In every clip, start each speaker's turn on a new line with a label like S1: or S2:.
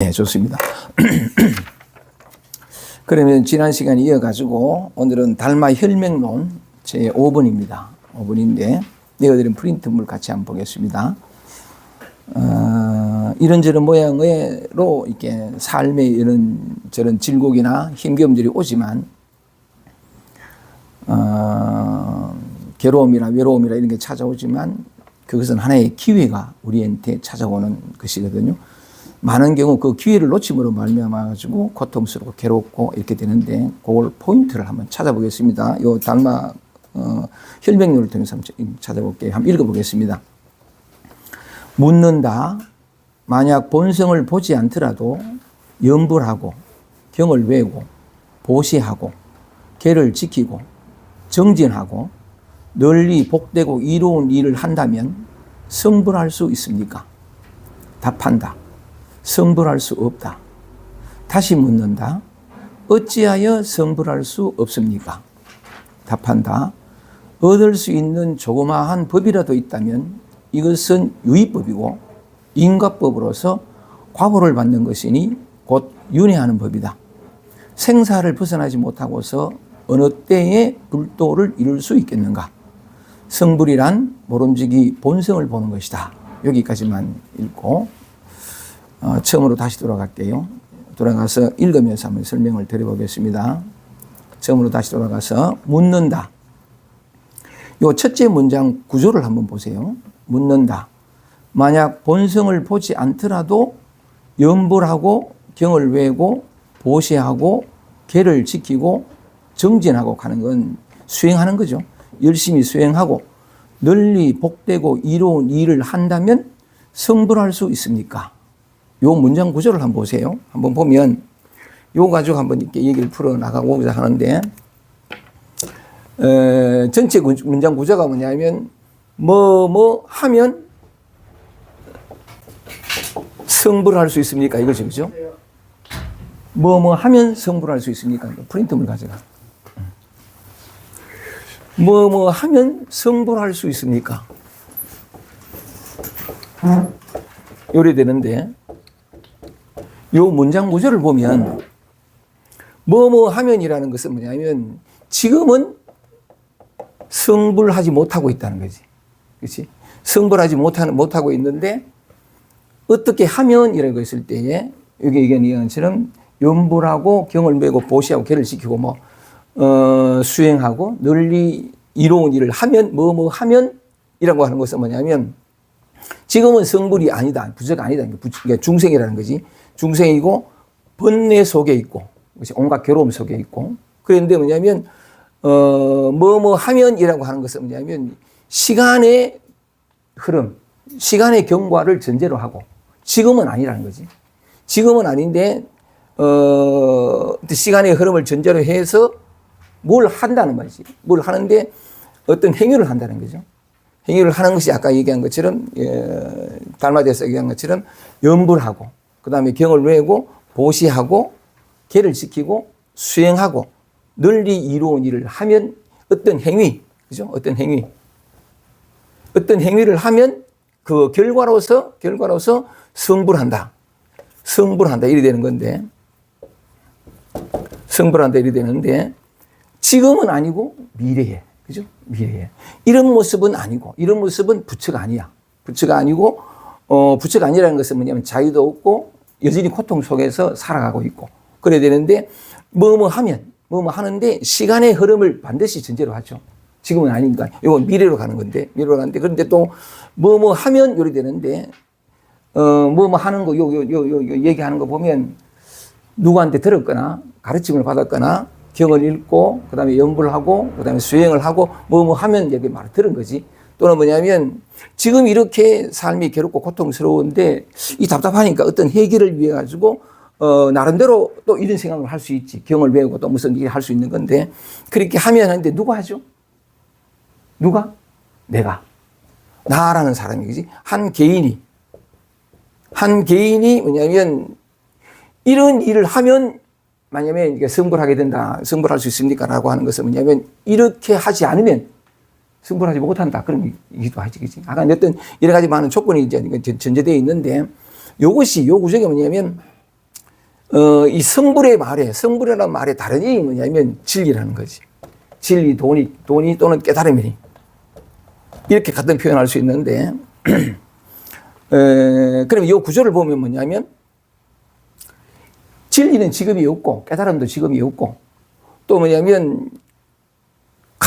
S1: 네, 좋습니다. 그러면 지난 시간에 이어가지고 오늘은 달마 혈맥론 제 5번입니다. 5번인데 내어드린 프린트물 같이 한번 보겠습니다. 이런저런 모양으로 이렇게 삶의 이런 저런 질곡이나 힘겨움들이 오지만 괴로움이나 외로움이나 이런 게 찾아오지만 그것은 하나의 기회가 우리한테 찾아오는 것이거든요. 많은 경우 그 기회를 놓침으로 말미암아가지고 고통스럽고 괴롭고 이렇게 되는데 그걸 포인트를 한번 찾아보겠습니다. 요 달마 혈맥론을 통해서 한번 찾아볼게요. 한번 읽어보겠습니다. 묻는다. 만약 본성을 보지 않더라도 염불하고 경을 외고 보시하고 계를 지키고 정진하고 널리 복되고 이로운 일을 한다면 성불할 수 있습니까? 답한다. 성불할 수 없다. 다시 묻는다. 어찌하여 성불할 수 없습니까? 답한다. 얻을 수 있는 조그마한 법이라도 있다면 이것은 유의법이고 인과법으로서 과보를 받는 것이니 곧 윤회하는 법이다. 생사를 벗어나지 못하고서 어느 때에 불도를 이룰 수 있겠는가? 성불이란 모름지기 본성을 보는 것이다. 여기까지만 읽고 처음으로 다시 돌아갈게요. 돌아가서 읽으면서 한번 설명을 드려보겠습니다. 처음으로 다시 돌아가서 묻는다. 요 첫째 문장 구조를 한번 보세요. 묻는다. 만약 본성을 보지 않더라도 염불하고 경을 외고 보시하고 계를 지키고 정진하고 가는 건 수행하는 거죠. 열심히 수행하고 널리 복되고 이로운 일을 한다면 성불할 수 있습니까? 요 문장 구조를 한번 보세요. 한번 보면 요 가지고 한번 이렇게 얘기를 풀어 나가고자 하는데 전체 문장 구조가 뭐냐면 뭐 하면 성불할 수 있습니까? 이거죠, 그죠? 뭐 하면 성불할 수 있습니까? 프린트물 가져가. 뭐 하면 성불할 수 있습니까? 요래 되는데 요 문장 구조를 보면 뭐 하면이라는 것은 뭐냐면 지금은 성불하지 못하고 있다는 거지. 그렇지? 성불하지 못하고 있는데 어떻게 하면이라는 거 있을 때에 여기 얘기하는 것처럼 염불하고 경을 메고 보시하고 계를 지키고 수행하고 널리 이로운 일을 하면 뭐 하면이라고 하는 것은 뭐냐면 지금은 성불이 아니다. 부처가 아니다. 그러니까 중생이라는 거지. 중생이고 번뇌 속에 있고 온갖 괴로움 속에 있고 그런데 뭐냐면 뭐 하면이라고 하는 것은 뭐냐면 시간의 흐름, 시간의 경과를 전제로 하고 지금은 아니라는 거지. 지금은 아닌데 시간의 흐름을 전제로 해서 뭘 한다는 말이지. 뭘 하는데 어떤 행위를 한다는 거죠. 행위를 하는 것이 아까 얘기한 것처럼 달마대에서 얘기한 것처럼 염불하고 그 다음에 경을 외고 보시하고 계를 지키고 수행하고 널리 이로운 일을 하면 어떤 행위, 그죠? 어떤 행위를 하면 그 결과로서 성불한다. 이리 되는 건데, 성불한다 이리 되는데 지금은 아니고 미래에, 그죠? 미래에. 이런 모습은 아니고, 이런 모습은 부처가 아니야. 부처가 아니고, 부처가 아니라는 것은 뭐냐면 자유도 없고 여전히 고통 속에서 살아가고 있고 그래야 되는데 뭐 하는데 시간의 흐름을 반드시 전제로 하죠. 지금은 아니니까 이건 미래로 가는 건데 그런데 또 뭐 하면 요리 되는데 뭐 하는 거 요 얘기하는 거 보면 누구한테 들었거나 가르침을 받았거나 경을 읽고 그다음에 연불을 하고 그다음에 수행을 하고 뭐 하면 이렇게 말 들은 거지. 또는 뭐냐면 지금 이렇게 삶이 괴롭고 고통스러운데 이 답답하니까 어떤 해결을 위해 가지고 나름대로 또 이런 생각을 할 수 있지. 경을 외우고 또 무슨 일을 할 수 있는 건데 그렇게 하면 하는데 누가 하죠? 누가? 내가. 나라는 사람이지. 한 개인이 뭐냐면 이런 일을 하면 만약에 이게 성불하게 된다. 성불할 수 있습니까? 라고 하는 것은 뭐냐면 이렇게 하지 않으면 성불하지 못한다. 그런 얘기도 하지, 그지? 아까 어떤 여러 가지 많은 조건이 이제 전제되어 있는데 요 구조가 뭐냐면 이 성불이라는 말의 다른 의미가 뭐냐면 진리라는 거지. 진리, 돈이 또는 깨달음이니. 이렇게 같은 표현할 수 있는데, 그럼 이 구조를 보면 뭐냐면, 진리는 지금이 없고, 깨달음도 지금이 없고, 또 뭐냐면,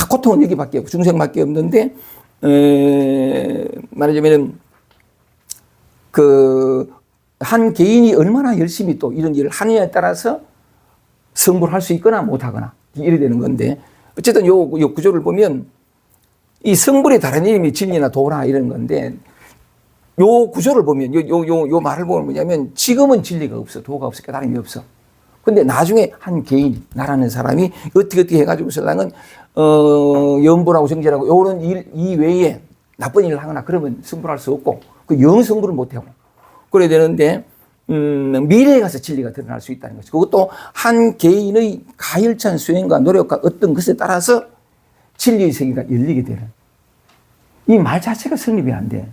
S1: 고통은 여기밖에 없고, 중생밖에 없는데, 말하자면은, 한 개인이 얼마나 열심히 또 이런 일을 하느냐에 따라서 성불할 수 있거나 못하거나, 이래 되는 건데, 어쨌든 요 구조를 보면, 이 성불의 다른 이름이 진리나 도나 이런 건데, 요 구조를 보면, 요 말을 보면 뭐냐면, 지금은 진리가 없어, 도가 없어, 깨달음이 없어. 근데 나중에 한 개인, 나라는 사람이 어떻게 해가지고 설랑은, 염불하고 정제라고 요런 일 이외에 나쁜 일을 하거나 그러면 성불할 수 없고, 영성불은 못하고. 그래야 되는데, 미래에 가서 진리가 드러날 수 있다는 거죠. 그것도 한 개인의 가열찬 수행과 노력과 어떤 것에 따라서 진리의 세계가 열리게 되는. 이 말 자체가 성립이 안 돼.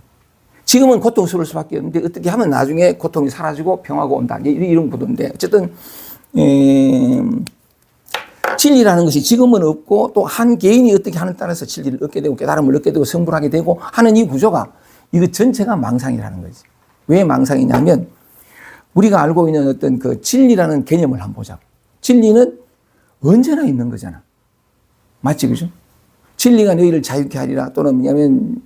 S1: 지금은 고통스러울 수밖에 없는데 어떻게 하면 나중에 고통이 사라지고 평화가 온다. 이런 구도인데 어쨌든 진리라는 것이 지금은 없고 또 한 개인이 어떻게 하는 따라서 진리를 얻게 되고 깨달음을 얻게 되고 성불하게 되고 하는 이 구조가 이거 전체가 망상이라는 거지. 왜 망상이냐면 우리가 알고 있는 어떤 그 진리라는 개념을 한번 보자고. 진리는 언제나 있는 거잖아. 맞지, 그죠? 진리가 너희를 자유케 하리라. 또는 뭐냐면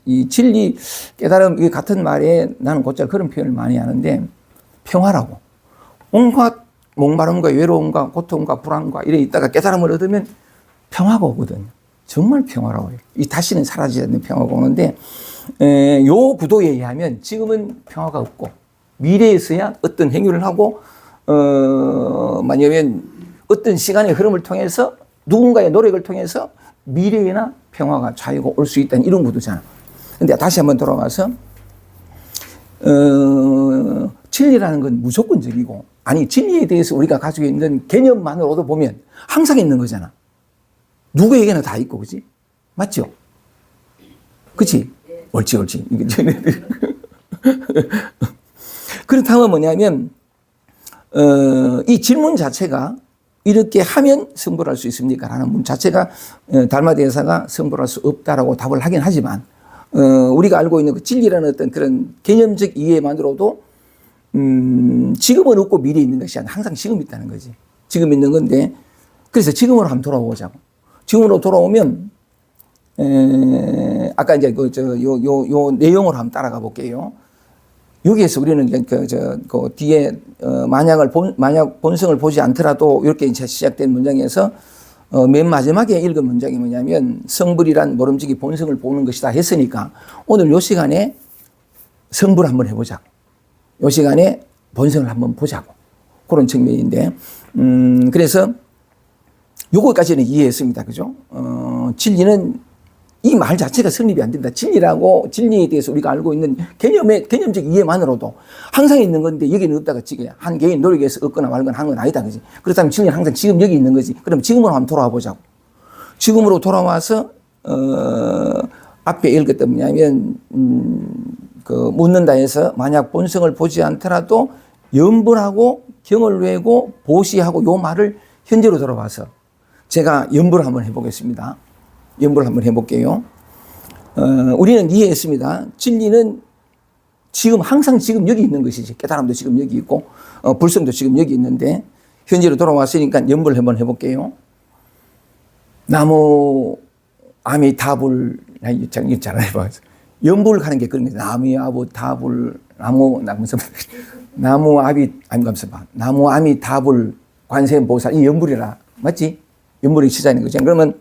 S1: 이 진리, 깨달음, 이게 같은 말에 나는 곧잘 그런 표현을 많이 하는데 평화라고. 온갖 목마름과 외로움과 고통과 불안과 이래 있다가 깨달음을 얻으면 평화가 오거든. 정말 평화라고 해요. 이 다시는 사라지지 않는 평화가 오는데 요 구도에 의하면 지금은 평화가 없고 미래에서야 어떤 행위를 하고 만약에 어떤 시간의 흐름을 통해서 누군가의 노력을 통해서 미래에나 평화가 자유가 올 수 있다는 이런 구도잖아. 근데 다시 한번 돌아와서 진리라는 건 무조건적이고 아니 진리에 대해서 우리가 가지고 있는 개념만으로도 보면 항상 있는 거잖아. 누구에게나 다 있고 그지? 맞죠? 그치? 옳지. 그렇다면 뭐냐면 이 질문 자체가 이렇게 하면 성불할 수 있습니까? 라는 문 자체가 달마 대사가 성불할 수 없다라고 답을 하긴 하지만 우리가 알고 있는 그 진리라는 어떤 그런 개념적 이해만으로도 지금은 없고 미래에 있는 것이 아니라 항상 지금 있다는 거지. 지금 있는 건데 그래서 지금으로 한번 돌아오자고. 지금으로 돌아오면 아까 이제 요 내용을 한번 따라가 볼게요. 여기에서 우리는 그 뒤에 만약 본성을 보지 않더라도 이렇게 이제 시작된 문장에서 맨 마지막에 읽은 문장이 뭐냐면 성불이란 모름지기 본성을 보는 것이다 했으니까 오늘 요 시간에 성불 한번 해보자고. 요 시간에 본성을 한번 보자고. 그런 측면인데 그래서 요거까지는 이해했습니다. 그죠? 진리는 이 말 자체가 성립이 안 된다. 진리에 대해서 우리가 알고 있는 개념적 이해만으로도 항상 있는 건데 여기는 없다가 지금 한 개인 노력에서 얻거나 말거나 한 건 아니다. 그지? 그렇다면 진리는 항상 지금 여기 있는 거지. 그럼 지금으로 한번 돌아와 보자고. 지금으로 돌아와서, 앞에 읽었던 뭐냐면, 묻는다 해서 만약 본성을 보지 않더라도 염불하고 경을 외고 보시하고 요 말을 현재로 돌아와서 제가 염불을 한번 해보겠습니다. 연구를 한번 해볼게요. 우리는 이해했습니다. 진리는 지금 항상 지금 여기 있는 것이지. 깨달음도 지금 여기 있고 불성도 지금 여기 있는데 현재로 돌아왔으니까 연구를 한번 해볼게요. 나무 아미타불 있잖아요. 연불 가는 게 그런 거예요. 나무아부타불 나무 아미타불 관세음보살 이 연불이라 맞지? 연불이 시작하는 거죠. 그러면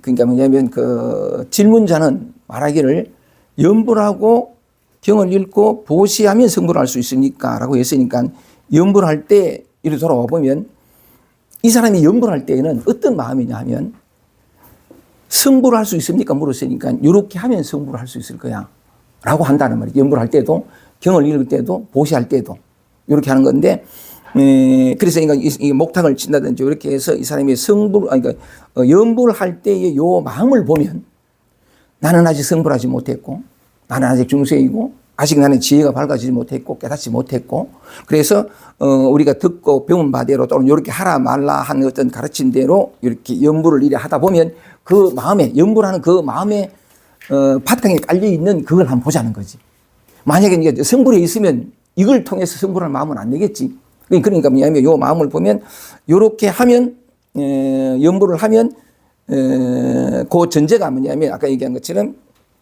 S1: 그러니까 뭐냐면 그 질문자는 말하기를 염불하고 경을 읽고 보시하면 성불할 수 있습니까? 라고 했으니까 염불할 때 이렇게 돌아와 보면 이 사람이 염불할 때에는 어떤 마음이냐 하면 성불할 수 있습니까? 물었으니까 이렇게 하면 성불할 수 있을 거야 라고 한다는 말이에요. 염불할 때도 경을 읽을 때도 보시할 때도 이렇게 하는 건데 그래서 이 목탁을 친다든지 이렇게 해서 이 사람이 염불할 때의 요 마음을 보면 나는 아직 성불하지 못했고 나는 아직 중생이고 아직 나는 지혜가 밝아지지 못했고 깨닫지 못했고 그래서 우리가 듣고 배운 바대로 또는 이렇게 하라 말라 하는 어떤 가르침대로 이렇게 연부를 이래 하다 보면 그 마음에 연부라는 그 마음에 바탕에 깔려 있는 그걸 한번 보자는 거지. 만약에 이게 성불에 있으면 이걸 통해서 성불할 마음은 안 되겠지. 그러니까 뭐냐면 요 마음을 보면 요렇게 하면 연부를 하면 그 전제가 뭐냐면 아까 얘기한 것처럼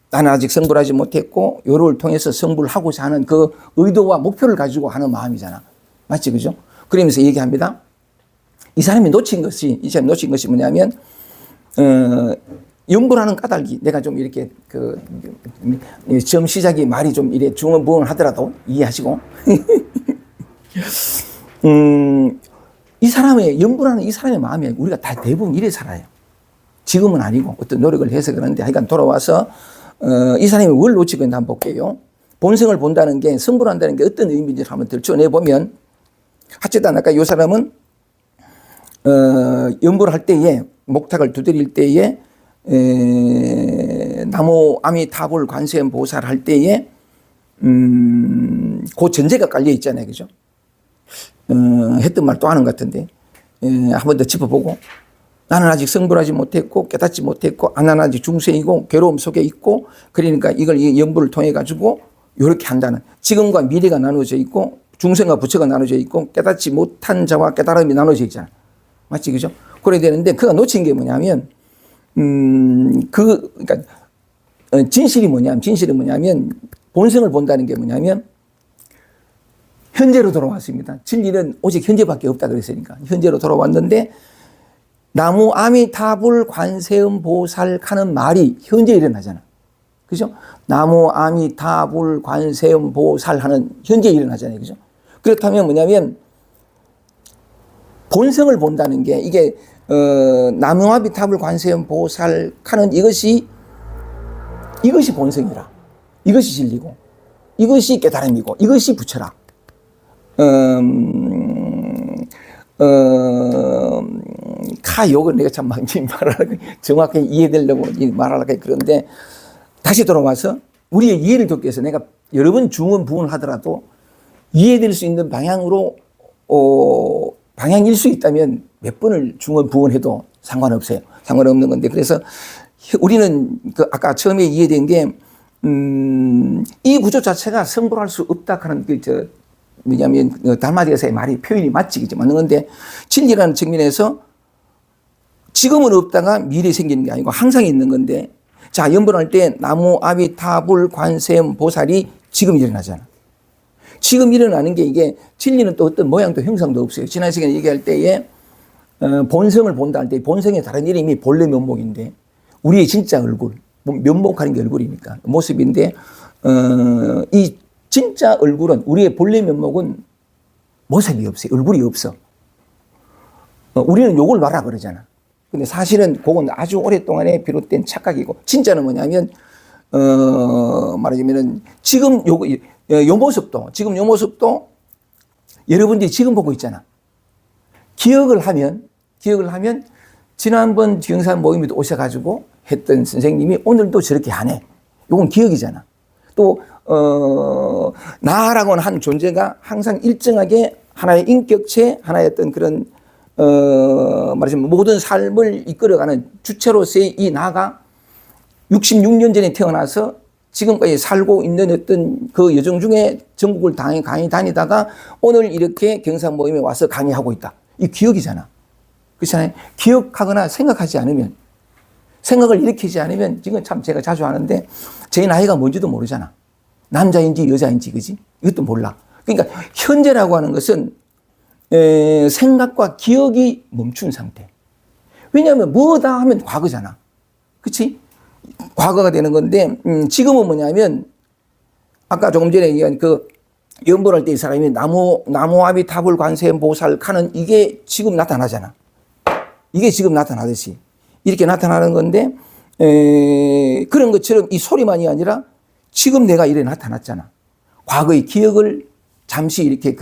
S1: 나는 아직 성불하지 못했고 요를 통해서 성불하고자 하는 그 의도와 목표를 가지고 하는 마음이잖아. 맞지, 그죠? 그러면서 얘기합니다. 이 사람이 놓친 것이 뭐냐면 연불하는 까닭이 내가 좀 이렇게 처음 시작이 말이 좀 이래 중언부언 하더라도 이해하시고 이 사람의 연불하는 이 사람의 마음에 우리가 다 대부분 이래 살아요. 지금은 아니고 어떤 노력을 해서 그런데 하여간 돌아와서 이 사람이 뭘 놓치고 있나 한번 볼게요. 본성을 본다는 게 성불한다는 게 어떤 의미인지 한번 들춰내보면 어쨌든 아까 이 사람은 연불을 할 때에 목탁을 두드릴 때에 나무 아미타불 관세음 보살을 할 때에 그 전제가 깔려 있잖아요. 그죠? 했던 말 또 하는 것 같은데 한 번 더 짚어보고 나는 아직 성불하지 못했고 깨닫지 못했고 나는 아직 중생이고 괴로움 속에 있고 그러니까 이걸 연부를 통해 가지고 이렇게 한다는 지금과 미래가 나눠져 있고 중생과 부처가 나눠져 있고 깨닫지 못한 자와 깨달음이 나눠져 있잖아. 맞지, 그죠? 그래야 되는데 그가 놓친 게 뭐냐면 그러니까 진실이 뭐냐면 본성을 본다는 게 뭐냐면 현재로 돌아왔습니다. 진리는 오직 현재밖에 없다 그랬으니까 현재로 돌아왔는데 나무 아미타불 관세음 보살 하는 말이 현재 일어나잖아. 그죠? 나무 아미타불 관세음 보살 하는 현재 일어나잖아요. 그죠? 그렇다면 뭐냐면 본성을 본다는 게 이게 나무 아미타불 관세음 보살 하는 이것이 본성이라. 이것이 진리고 이것이 깨달음이고 이것이 부처라. 욕을 내가 참 말하려고 정확하게 이해되려고 말하려고 그런데 다시 돌아와서 우리의 이해를 돕기 위해서 내가 여러 번 중언부언을 하더라도 이해될 수 있는 방향으로 방향일 수 있다면 몇 번을 중언부언해도 상관없어요. 상관없는 건데 그래서 우리는 아까 처음에 이해된 게 이 구조 자체가 성불할 수 없다 하는 뭐냐면 달마디에서의 말이 표현이 맞지, 그죠? 맞는 건데 진리라는 측면에서 지금은 없다가 미래에 생기는 게 아니고 항상 있는 건데 자 연불할 때 나무 아미타불 관세음 보살이 지금 일어나잖아. 지금 일어나는 게 이게 진리는 또 어떤 모양도 형상도 없어요. 지난 시간에 얘기할 때에 본성을 본다 할 때 본성의 다른 이름이 본래 면목인데 우리의 진짜 얼굴 면목하는 게 얼굴이니까 모습인데 이 진짜 얼굴은 우리의 본래 면목은 모습이 없어요. 얼굴이 없어. 우리는 욕을 놔라 그러잖아. 근데 사실은 그건 아주 오랫동안에 비롯된 착각이고 진짜는 뭐냐면 말하자면은 지금 요 모습도 지금 요 모습도 여러분들이 지금 보고 있잖아. 기억을 하면 지난번 경산 모임에도 오셔가지고 했던 선생님이 오늘도 저렇게 하네. 요건 기억이잖아. 또 나라고는 한 존재가 항상 일정하게 하나의 인격체, 하나의 어떤 그런 말하자면 모든 삶을 이끌어가는 주체로서의 이 나가 66년 전에 태어나서 지금까지 살고 있는 어떤 그 여정 중에 전국을 강의 다니다가 오늘 이렇게 경상 모임에 와서 강의하고 있다. 이 기억이잖아. 그렇잖아요. 기억하거나 생각하지 않으면, 생각을 일으키지 않으면 지금 참 제가 자주 하는데 제 나이가 뭔지도 모르잖아. 남자인지 여자인지, 그지? 이것도 몰라. 그러니까 현재라고 하는 것은 생각과 기억이 멈춘 상태. 왜냐하면 뭐다 하면 과거잖아. 그치? 과거가 되는 건데, 지금은 뭐냐면, 아까 조금 전에 얘기한 그 연불할 때 이 사람이 나무 아미타불 관세음 보살 하는 이게 지금 나타나잖아. 이게 지금 나타나듯이. 이렇게 나타나는 건데, 그런 것처럼 이 소리만이 아니라 지금 내가 이래 나타났잖아. 과거의 기억을 잠시 이렇게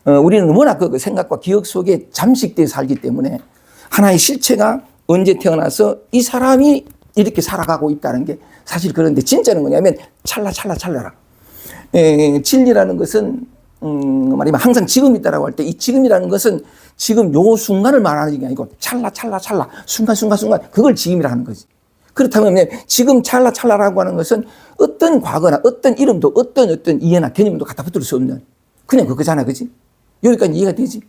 S1: 우리는 워낙 그 생각과 기억 속에 잠식돼 살기 때문에 하나의 실체가 언제 태어나서 이 사람이 이렇게 살아가고 있다는 게 사실 그런데 진짜는 뭐냐면 찰나라. 진리라는 것은 말하면 항상 지금 있다라고 할 때 이 지금이라는 것은 지금 요 순간을 말하는 게 아니고 찰나 순간 그걸 지금이라 하는 거지. 그렇다면 지금 찰나라고 하는 것은 어떤 과거나 어떤 이름도 어떤 이해나 개념도 갖다 붙을 수 없는 그냥 그거잖아, 그지? 여기까지 이해가 되지?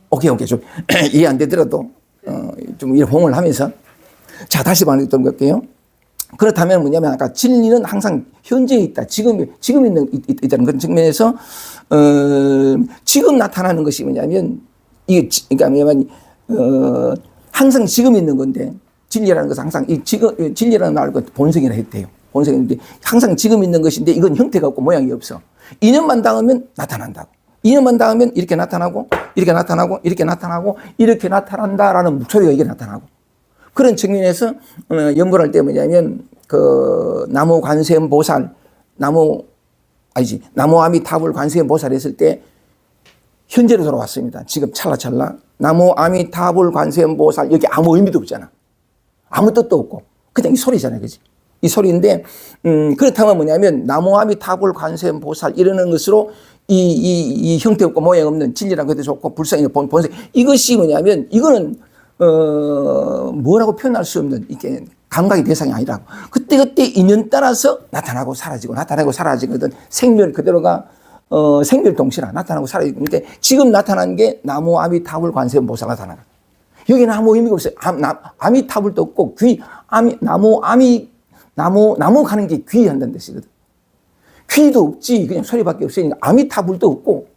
S1: 오케이 좀 이해 안 되더라도 좀 이런 호응을 하면서 자 다시 말해보도록 할게요. 그렇다면 뭐냐면 아까 진리는 항상 현재에 있다. 지금 있다는 그런 측면에서 지금 나타나는 것이 뭐냐면 이게 그러니까 뭐냐면 항상 지금 있는 건데 진리라는 것은 항상 이 지금 진리라는 말을 본성이라 했대요. 본성인데 항상 지금 있는 것인데 이건 형태가 없고 모양이 없어. 2년만 닿으면 나타난다고. 2년만 닿으면 이렇게 나타나고 이렇게 나타나고 이렇게 나타나고 이렇게 나타난다라는 목소리가 이게 나타나고 그런 측면에서 연구를 할 때 뭐냐면 그 나무 관세음 보살 나무 아미타불 관세음 보살 했을 때 현재로 돌아왔습니다. 지금 찰나 나무 아미타불 관세음 보살 여기 아무 의미도 없잖아. 아무 뜻도 없고 그냥 이 소리잖아요, 그지? 이 소리인데 그렇다면 뭐냐면 나무 아미타불 관세음 보살 이러는 것으로 이 형태 없고 모양 없는 진리라고 해도 좋고 불성이 본성 이것이 뭐냐면 이거는 뭐라고 표현할 수 없는 이게 감각의 대상이 아니라고 그때 인연 따라서 나타나고 사라지거든. 생멸 그대로가 생멸 동시라 나타나고 사라지고 근데 지금 나타난 게 나무 아미타불 관세음 보살 나타나가 여기는 아무 의미가 없어요. 아미타불도 없고 나무 가는 게 귀한다는 뜻이거든. 귀도 없지. 그냥 소리밖에 없으니까 아미타불도 없고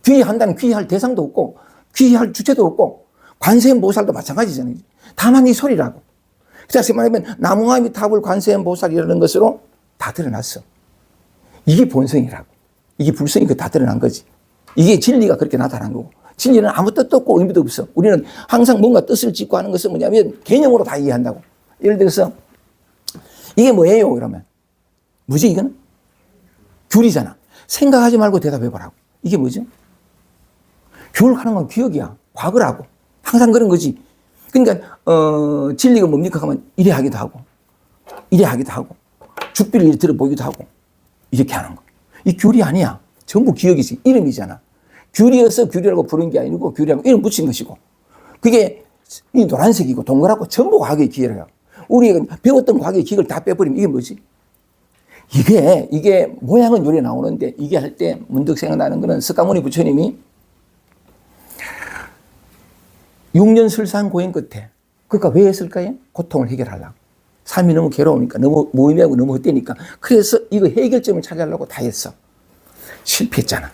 S1: 귀한다는 귀할 대상도 없고 귀할 주체도 없고 관세음 보살도 마찬가지잖아요. 다만 이 소리라고. 다시 말하면 나무 아미타불 관세음 보살이라는 것으로 다 드러났어. 이게 본성이라고. 이게 불성이 다 드러난 거지. 이게 진리가 그렇게 나타난 거고. 진리는 아무 뜻도 없고 의미도 없어. 우리는 항상 뭔가 뜻을 짓고 하는 것은 뭐냐면 개념으로 다 이해한다고. 예를 들어서 이게 뭐예요? 그러면 뭐지 이거는? 귤이잖아. 생각하지 말고 대답해보라고. 이게 뭐죠? 귤하는 건 기억이야. 과거라고. 항상 그런 거지. 그러니까 진리가 뭡니까? 하면 이래 하기도 하고 죽비를 이렇게 들어보기도 하고 이렇게 하는 거. 이 귤이 아니야. 전부 기억이지. 이름이잖아. 귤이어서 귤이라고 부른 게 아니고 귤이라고 이름 붙인 것이고 그게 이 노란색이고 동그랗고 전부 과거의 기억이야. 우리가 배웠던 과거의 기억을 다 빼버리면 이게 뭐지? 이게 모양은 요리 나오는데 이게 할 때 문득 생각나는 거는 석가모니 부처님이 6년 설상 고행 끝에 그러니까 왜 했을까요? 고통을 해결하려고. 삶이 너무 괴로우니까 너무 무의미하고 너무 헛되니까 그래서 이거 해결점을 찾으려고 다 했어. 실패했잖아.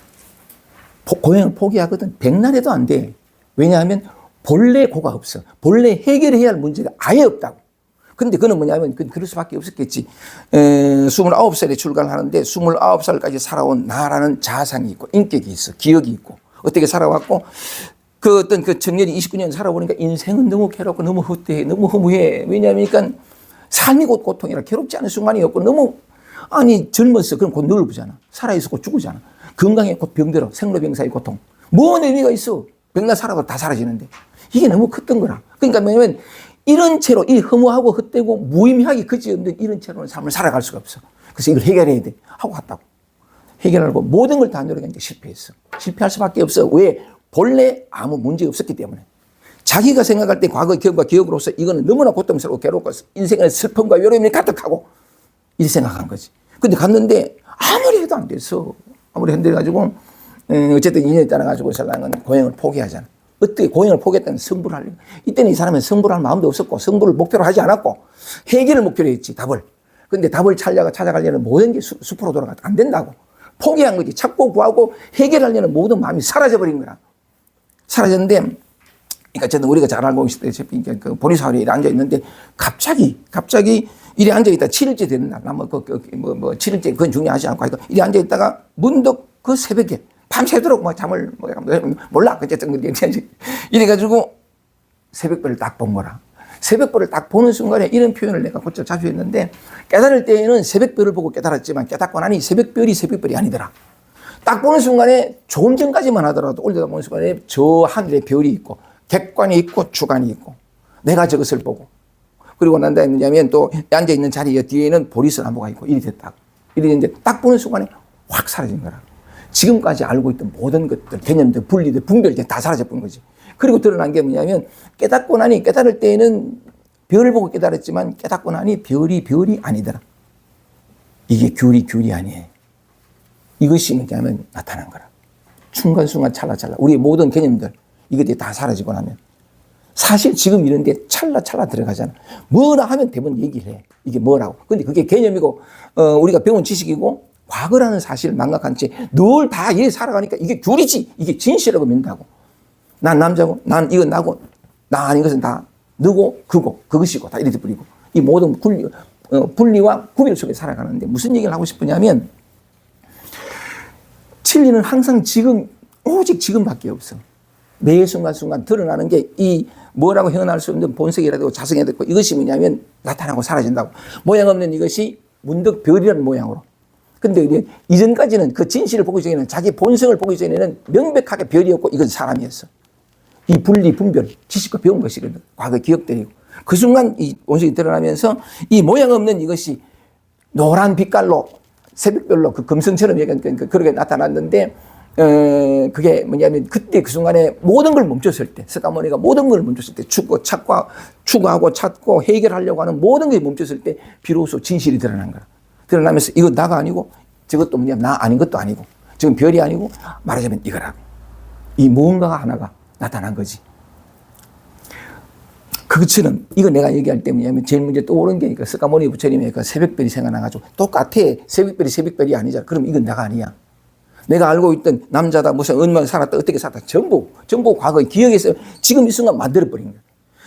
S1: 고행을 포기하거든. 백날해도 안 돼. 왜냐하면 본래 고가 없어. 본래 해결해야 할 문제가 아예 없다고. 근데 그는 뭐냐면 그럴 수밖에 없었겠지. 29살에 출가를 하는데 29살까지 살아온 나라는 자상이 있고 인격이 있어. 기억이 있고 어떻게 살아왔고 그 어떤 그 청년이 29년 살아보니까 인생은 너무 괴롭고 너무 헛되해 너무 허무해. 왜냐하면 그러니까 삶이 곧 고통이라 괴롭지 않은 순간이 없고 너무 젊었어. 그럼 곧 늙어보잖아. 살아있어 곧 죽으잖아. 건강에 곧 병들어. 생로병사의 고통. 뭔 의미가 있어. 백날 살아도 다 사라지는데. 이게 너무 컸던 거라. 그러니까 뭐냐면 이런 채로 이 허무하고 헛되고 무의미하게 그지없는 이런 채로는 삶을 살아갈 수가 없어. 그래서 이걸 해결해야 돼. 하고 갔다고. 해결하고 모든 걸 다 노력했는데 실패했어. 실패할 수밖에 없어. 왜? 본래 아무 문제 없었기 때문에. 자기가 생각할 때 과거의 기억과 기억으로서 이거는 너무나 고통스럽고 괴롭고 인생의 슬픔과 외로움이 가득하고 이렇게 생각한 거지. 근데 갔는데 아무리 해도 안 됐어. 아무리 흔들어가지고 어쨌든 인연에 따라가지고 살라는 건 고행을 포기하잖아. 어떻게 고행을 포기했다는 성불을 하려고. 이때는 이 사람은 성불을 할 마음도 없었고 성불을 목표로 하지 않았고 해결을 목표로 했지. 답을. 근데 답을 찾아가려는 모든 게 숲으로 돌아가 안 된다고. 포기한 거지. 찾고 구하고 해결하려는 모든 마음이 사라져버린 거야. 사라졌는데 그러니까 저는 우리가 잘 알고 있다시피 그 보리사월에 이래 앉아있는데 갑자기 이래 앉아있다 7일째 되는 날, 7일째 그건 중요하지 않고 하니까 이래 앉아있다가 문득 그 새벽에 밤새도록 뭐 잠을 몰라. 어쨌든 이래가지고 새벽별을 딱 본 거라. 새벽별을 딱 보는 순간에 이런 표현을 내가 곧잘 자주 했는데 깨달을 때에는 새벽별을 보고 깨달았지만 깨닫고 나니 새벽별이 아니더라. 딱 보는 순간에 조금 전까지만 하더라도 올려다보는 순간에 저 하늘에 별이 있고 객관이 있고 주관이 있고 내가 저것을 보고 그리고 난 다음에 뭐냐면 또 앉아있는 자리 뒤에는 보리스 나무가 있고 이리 됐다고. 이리 됐는데 딱 보는 순간에 확 사라진 거라. 지금까지 알고 있던 모든 것들, 개념들, 분리들, 분별들 다 사라져버린 거지. 그리고 드러난 게 뭐냐면 깨닫고 나니 깨달을 때에는 별을 보고 깨달았지만 깨닫고 나니 별이 아니더라. 이게 귤이 아니에요. 이것이 뭐냐면 나타난 거라. 순간순간 찰나찰나. 우리의 모든 개념들 이것들이 다 사라지고 나면 사실 지금 이런데 찰나찰나 들어가잖아. 뭐라 하면 대부분 얘기를 해. 이게 뭐라고. 근데 그게 개념이고 우리가 배운 지식이고 과거라는 사실을 망각한 채 늘 다 얘 살아가니까 이게 귤이지. 이게 진실이라고 믿는다고. 난 남자고 난 이건 나고 나 아닌 것은 다 너고 그거 그것이고 다 이렇게 버리고 이 모든 분리와 구별 속에 살아가는데 무슨 얘기를 하고 싶으냐면 진리는 항상 지금 오직 지금밖에 없어. 매 순간순간 드러나는 게 이 뭐라고 표현할 수 없는 본색이라도 자성이라도 있고 이것이 뭐냐면 나타나고 사라진다고. 모양 없는 이것이 문득 별이라는 모양으로. 근데 이제 이전까지는 그 진실을 보기 전에는 자기 본성을 보기 전에는 명백하게 별이었고 이건 사람이었어. 이 분리, 분별, 지식과 배운 것이거든. 과거 기억들이고. 그 순간 이 본성이 드러나면서 이 모양 없는 이것이 노란 빛깔로 새벽별로 그 금성처럼 그렇게 나타났는데 그게 뭐냐면 그때 그 순간에 모든 걸 멈췄을 때 스가모니가 모든 걸 멈췄을 때 추구하고 찾고 해결하려고 하는 모든 게 멈췄을 때 비로소 진실이 드러난 거야. 드러나면서 이거 나가 아니고 저것도 뭐냐면 나 아닌 것도 아니고 지금 별이 아니고 말하자면 이거라고. 이 무언가가 하나가 나타난 거지. 그것처럼 이거 내가 얘기할 때 뭐냐면 제일 먼저 떠오른 게 그 스가모니 부처님의 그 새벽별이 생각나가지고 똑같아. 새벽별이 아니잖아. 그럼 이건 내가 아니야. 내가 알고 있던 남자다 무슨 얼마나 살았다 어떻게 살았다 전부 과거의 기억에서 지금 이 순간 만들어버린 거야.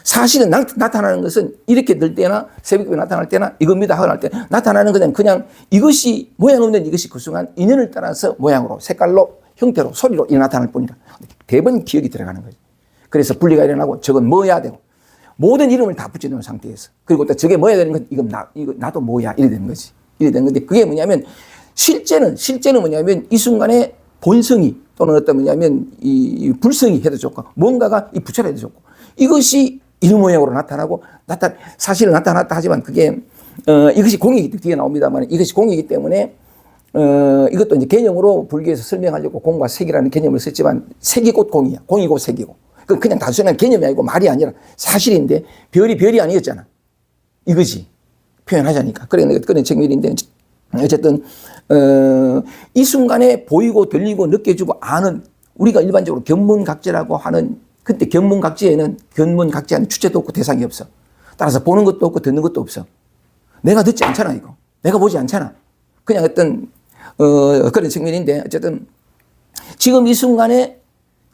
S1: 사실은 나타나는 것은 이렇게 될 때나 새벽별이 나타날 때나 이겁니다 하고 날 때 나타나는 그냥 이것이 모양 없는 이것이 그 순간 인연을 따라서 모양으로 색깔로 형태로 소리로 나타날 뿐이다. 대부분 기억이 들어가는 거지. 그래서 분리가 일어나고 저건 뭐야 되고 모든 이름을 다 붙여놓은 상태에서 그리고 또 저게 뭐야 되는 건 이거 나도 뭐야 이래 되는 거지. 이래 되는 건데 그게 뭐냐면 실제는 뭐냐면 이 순간에 본성이 또는 어떤 뭐냐면 이 불성이 해도 좋고 뭔가가 이 부처라 해도 좋고 이것이 이런 모양으로 나타나고 사실은 나타났다 하지만 그게 이것이 공이기 때문에 뒤에 나옵니다만 이것이 공이기 때문에 이것도 이제 개념으로 불교에서 설명하려고 공과 색이라는 개념을 썼지만 색이 곧 공이야. 공이 곧 색이고. 그냥 단순한 개념이 아니고 말이 아니라 사실인데 별이 아니었잖아. 이거지. 표현하자니까. 그런 측면인데 어쨌든 이 순간에 보이고 들리고 느껴지고 아는 우리가 일반적으로 견문각지라고 하는 그때 견문각지에는 주체도 없고 대상이 없어. 따라서 보는 것도 없고 듣는 것도 없어. 내가 듣지 않잖아 이거. 내가 보지 않잖아. 그냥 어떤 그런 측면인데 어쨌든 지금 이 순간에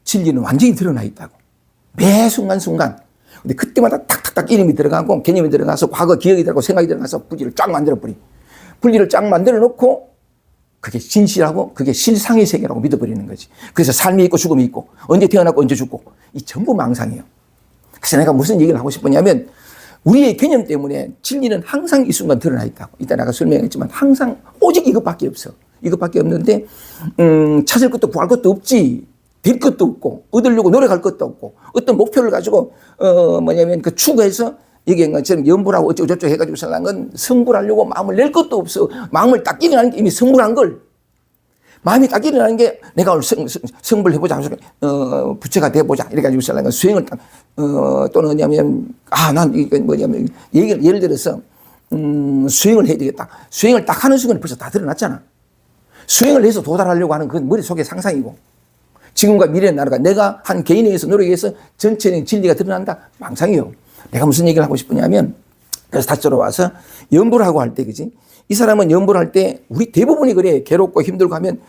S1: 진리는 완전히 드러나 있다고. 매 순간순간. 근데 그때마다 탁탁탁 이름이 들어가고 개념이 들어가서 과거 기억이 들어가고 생각이 들어가서 분리를 쫙 만들어버리. 분리를 쫙 만들어 놓고 그게 진실하고 그게 실상의 세계라고 믿어버리는 거지. 그래서 삶이 있고 죽음이 있고 언제 태어났고 언제 죽고 이 전부 망상이에요. 그래서 내가 무슨 얘기를 하고 싶으냐면 우리의 개념 때문에 진리는 항상 이 순간 드러나 있다고. 이따 내가 설명했지만 항상 오직 이것밖에 없어. 이것밖에 없는데 찾을 것도 구할 것도 없지. 될 것도 없고 얻으려고 노력할 것도 없고 어떤 목표를 가지고 뭐냐면 그 추구해서 얘기한 것처럼 연불하고 어쩌고저쩌고 해가지고 살란 건 성불하려고 마음을 낼 것도 없어. 마음을 딱 일어나는 게 이미 성불한 걸. 마음이 딱 일어나는 게 내가 오늘 성불해보자. 부처가 돼보자. 이래가지고 살란 건 수행을 딱 또는 뭐냐면 난 이거 뭐냐면 예를 들어서 수행을 해야 되겠다. 수행을 딱 하는 순간에 벌써 다 드러났잖아. 수행을 해서 도달하려고 하는 그건 머릿속의 상상이고 지금과 미래의 나라가 내가 한 개인에 의해서 노력해서 전체적인 진리가 드러난다. 망상이요. 내가 무슨 얘기를 하고 싶으냐면 그래서 다시 돌아와서 연불하고 할 때 그지 이 사람은 연불할 때 우리 대부분이 그래. 괴롭고 힘들고 하면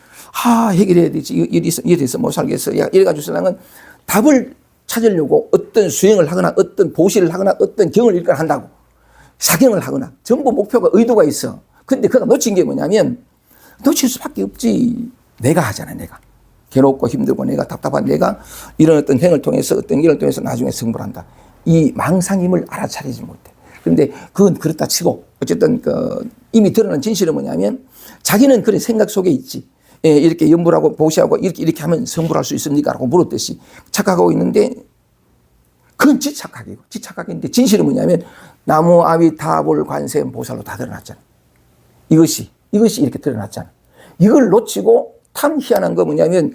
S1: 해결해야 되지. 이래서 못 살겠어. 이래가지고 신랑은 답을 찾으려고 어떤 수행을 하거나 어떤 보시를 하거나 어떤 경을 읽거나 한다고. 사경을 하거나 전부 목표가 의도가 있어. 근데 그가 놓친 게 뭐냐면 놓칠 수밖에 없지. 내가 하잖아. 내가. 괴롭고 힘들고 내가 답답한 내가 이런 어떤 행을 통해서 어떤 일을 통해서 나중에 성불한다. 이 망상임을 알아차리지 못해. 그런데 그건 그렇다 치고 어쨌든 이미 드러난 진실은 뭐냐면 자기는 그런 생각 속에 있지. 이렇게 연불하고 보시하고 이렇게 하면 성불할 수 있습니까? 라고 물었듯이 착각하고 있는데 그건 지착각인데 진실은 뭐냐면 나무 아비 타불 관세 보살로 다 드러났잖아. 이것이 이렇게 드러났잖아. 이걸 놓치고 참 희한한 거 뭐냐면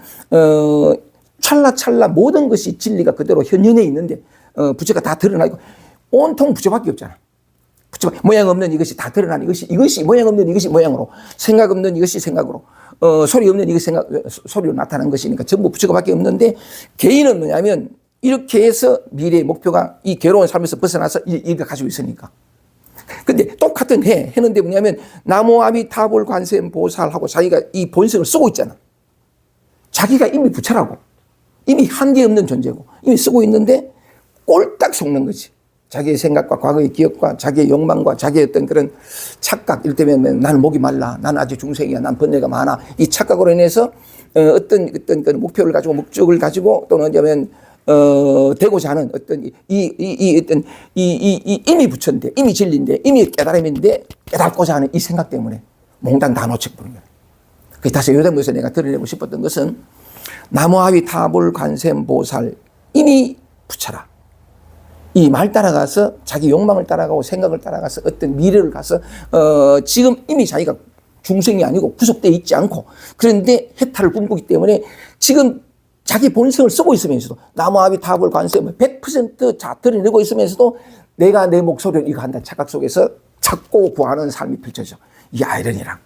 S1: 찰나찰나 모든 것이 진리가 그대로 현현에 있는데 부처가 다 드러나 있고 온통 부처밖에 없잖아. 부처 모양 없는 이것이 다 드러나는 이것이 모양 없는 이것이 모양으로 생각 없는 이것이 생각으로 소리 없는 이것이 소리로 나타나는 것이니까 전부 부처가밖에 없는데 개인은 뭐냐면 이렇게 해서 미래의 목표가 이 괴로운 삶에서 벗어나서 이걸 가지고 있으니까. 근데 똑같은 해는데 뭐냐면 나무아미타불 관세음보살하고 자기가 이 본성을 쓰고 있잖아. 자기가 이미 부처라고. 이미 한계 없는 존재고. 이미 쓰고 있는데 꼴딱 속는 거지. 자기의 생각과 과거의 기억과 자기의 욕망과 자기의 어떤 그런 착각. 이를테면 나는 목이 말라. 나는 아직 중생이야. 난 번뇌가 많아. 이 착각으로 인해서 어떤 그런 목표를 가지고 목적을 가지고 또는 뭐냐면 되고자 하는 어떤 이미 부처인데, 이미 진리인데, 이미 깨달음인데, 깨닫고자 하는 이 생각 때문에 몽땅 다 놓쳐버린 거예요. 그래서 다시 요대모에서 내가 드러내고 싶었던 것은 나무아위 타불 관세음보살 이미 부처라. 이 말 따라가서 자기 욕망을 따라가고 생각을 따라가서 어떤 미래를 가서 지금 이미 자기가 중생이 아니고 구속되어 있지 않고 그런데 해탈을 꿈꾸기 때문에 지금 자기 본성을 쓰고 있으면서도 나무아비 타불 관세음을 100% 드러내고 있으면서도 내가 내 목소리를 이거 한다 착각 속에서 찾고 구하는 삶이 펼쳐져. 이게 아이러니랑.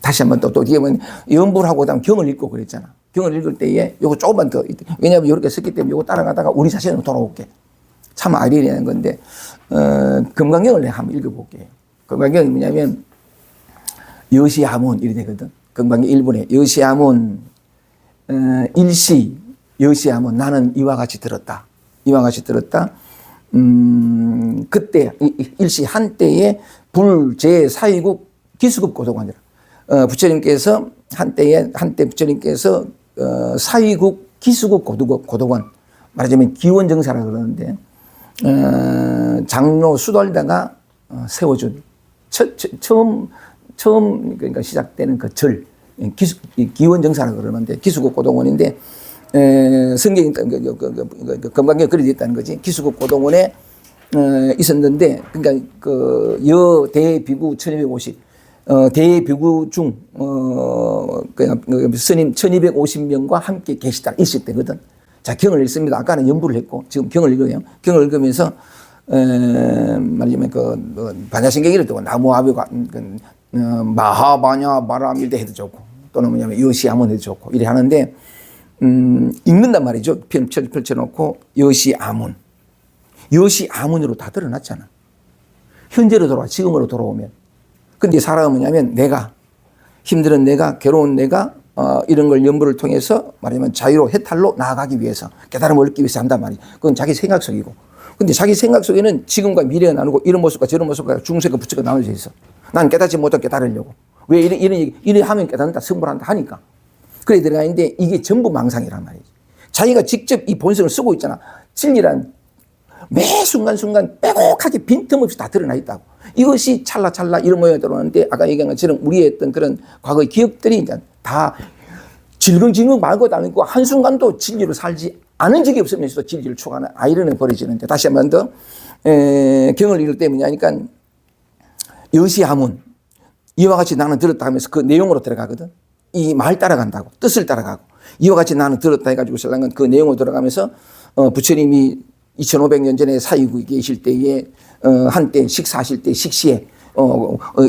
S1: 다시 한번 또 이게 뭐 연불 하고 그다음 경을 읽고 그랬잖아. 경을 읽을 때에 요거 조금만 더 왜냐하면 이렇게 썼기 때문에 요거 따라가다가 우리 자신으로 돌아올게. 참 아이러니한 건데 금강경을 내가 한번 읽어볼게. 금강경이 뭐냐면 여시아문 이래 되거든. 금강경 1분에 여시아문 일시 여시아문 나는 이와 같이 들었다. 이와 같이 들었다. 그때 일시 한때에 불제 사이국 기수급 고도관이라. 부처님께서 한때 부처님께서 사이국 기수급 고도관 말하자면 기원정사라 그러는데 장로 수돌다가 세워준 처음 그러니까 시작되는 그 절 기원정사라 그러는데 기수급 고도원인데 성경이 금강경에 그려져 있다는 거지. 기수급 고도원에 있었는데 그러니까 그 여대비구 1250 대비구 중 스님 1250명과 함께 계시다 일식되거든. 자, 경을 읽습니다. 아까는 연부를 했고 지금 경을 읽어요. 경을 읽으면서 말하자면 반야신경이를 두고 나무아비가 마하바냐 마라밀대 해도 좋고 또는 뭐냐면 여시아문 해도 좋고 이래 하는데 읽는단 말이죠. 펼쳐놓고 여시아문으로 다 드러났잖아. 현재로 돌아와 지금으로 돌아오면. 근데 사람은 뭐냐면 내가 힘든 내가 괴로운 내가 이런 걸 연부를 통해서 말하자면 자유로 해탈로 나아가기 위해서 깨달음을 얻기 위해서 한단 말이야. 그건 자기 생각 속이고. 근데 자기 생각 속에는 지금과 미래가 나누고 이런 모습과 저런 모습과 중생과 부처가 나눠져 있어. 난 깨닫지 못하고 깨달으려고. 왜 이래 하면 깨닫는다, 승부한다 하니까. 그래 들어가 있는데 이게 전부 망상이란 말이지. 자기가 직접 이 본성을 쓰고 있잖아. 진리란 매 순간순간 빼곡하게 빈틈없이 다 드러나 있다고. 이것이 찰나찰나 이런 모양이 들어오는데 아까 얘기한 것처럼 우리의 어떤 그런 과거의 기억들이 이제 다 질겅질겅 말고도 않고 한순간도 진리로 살지 않은 적이 없으면서도 진리를 추구하는 아이러니가 벌어지는데 다시 한 번 더 경을 읽을 때 뭐냐니까 여시하문 이와 같이 나는 들었다 하면서 그 내용으로 들어가거든. 이 말 따라간다고 뜻을 따라가고 이와 같이 나는 들었다 해가지고 설랑은 그 내용으로 들어가면서 부처님이 2500년 전에 사이국에 계실 때에 한때 식사하실 때 식시에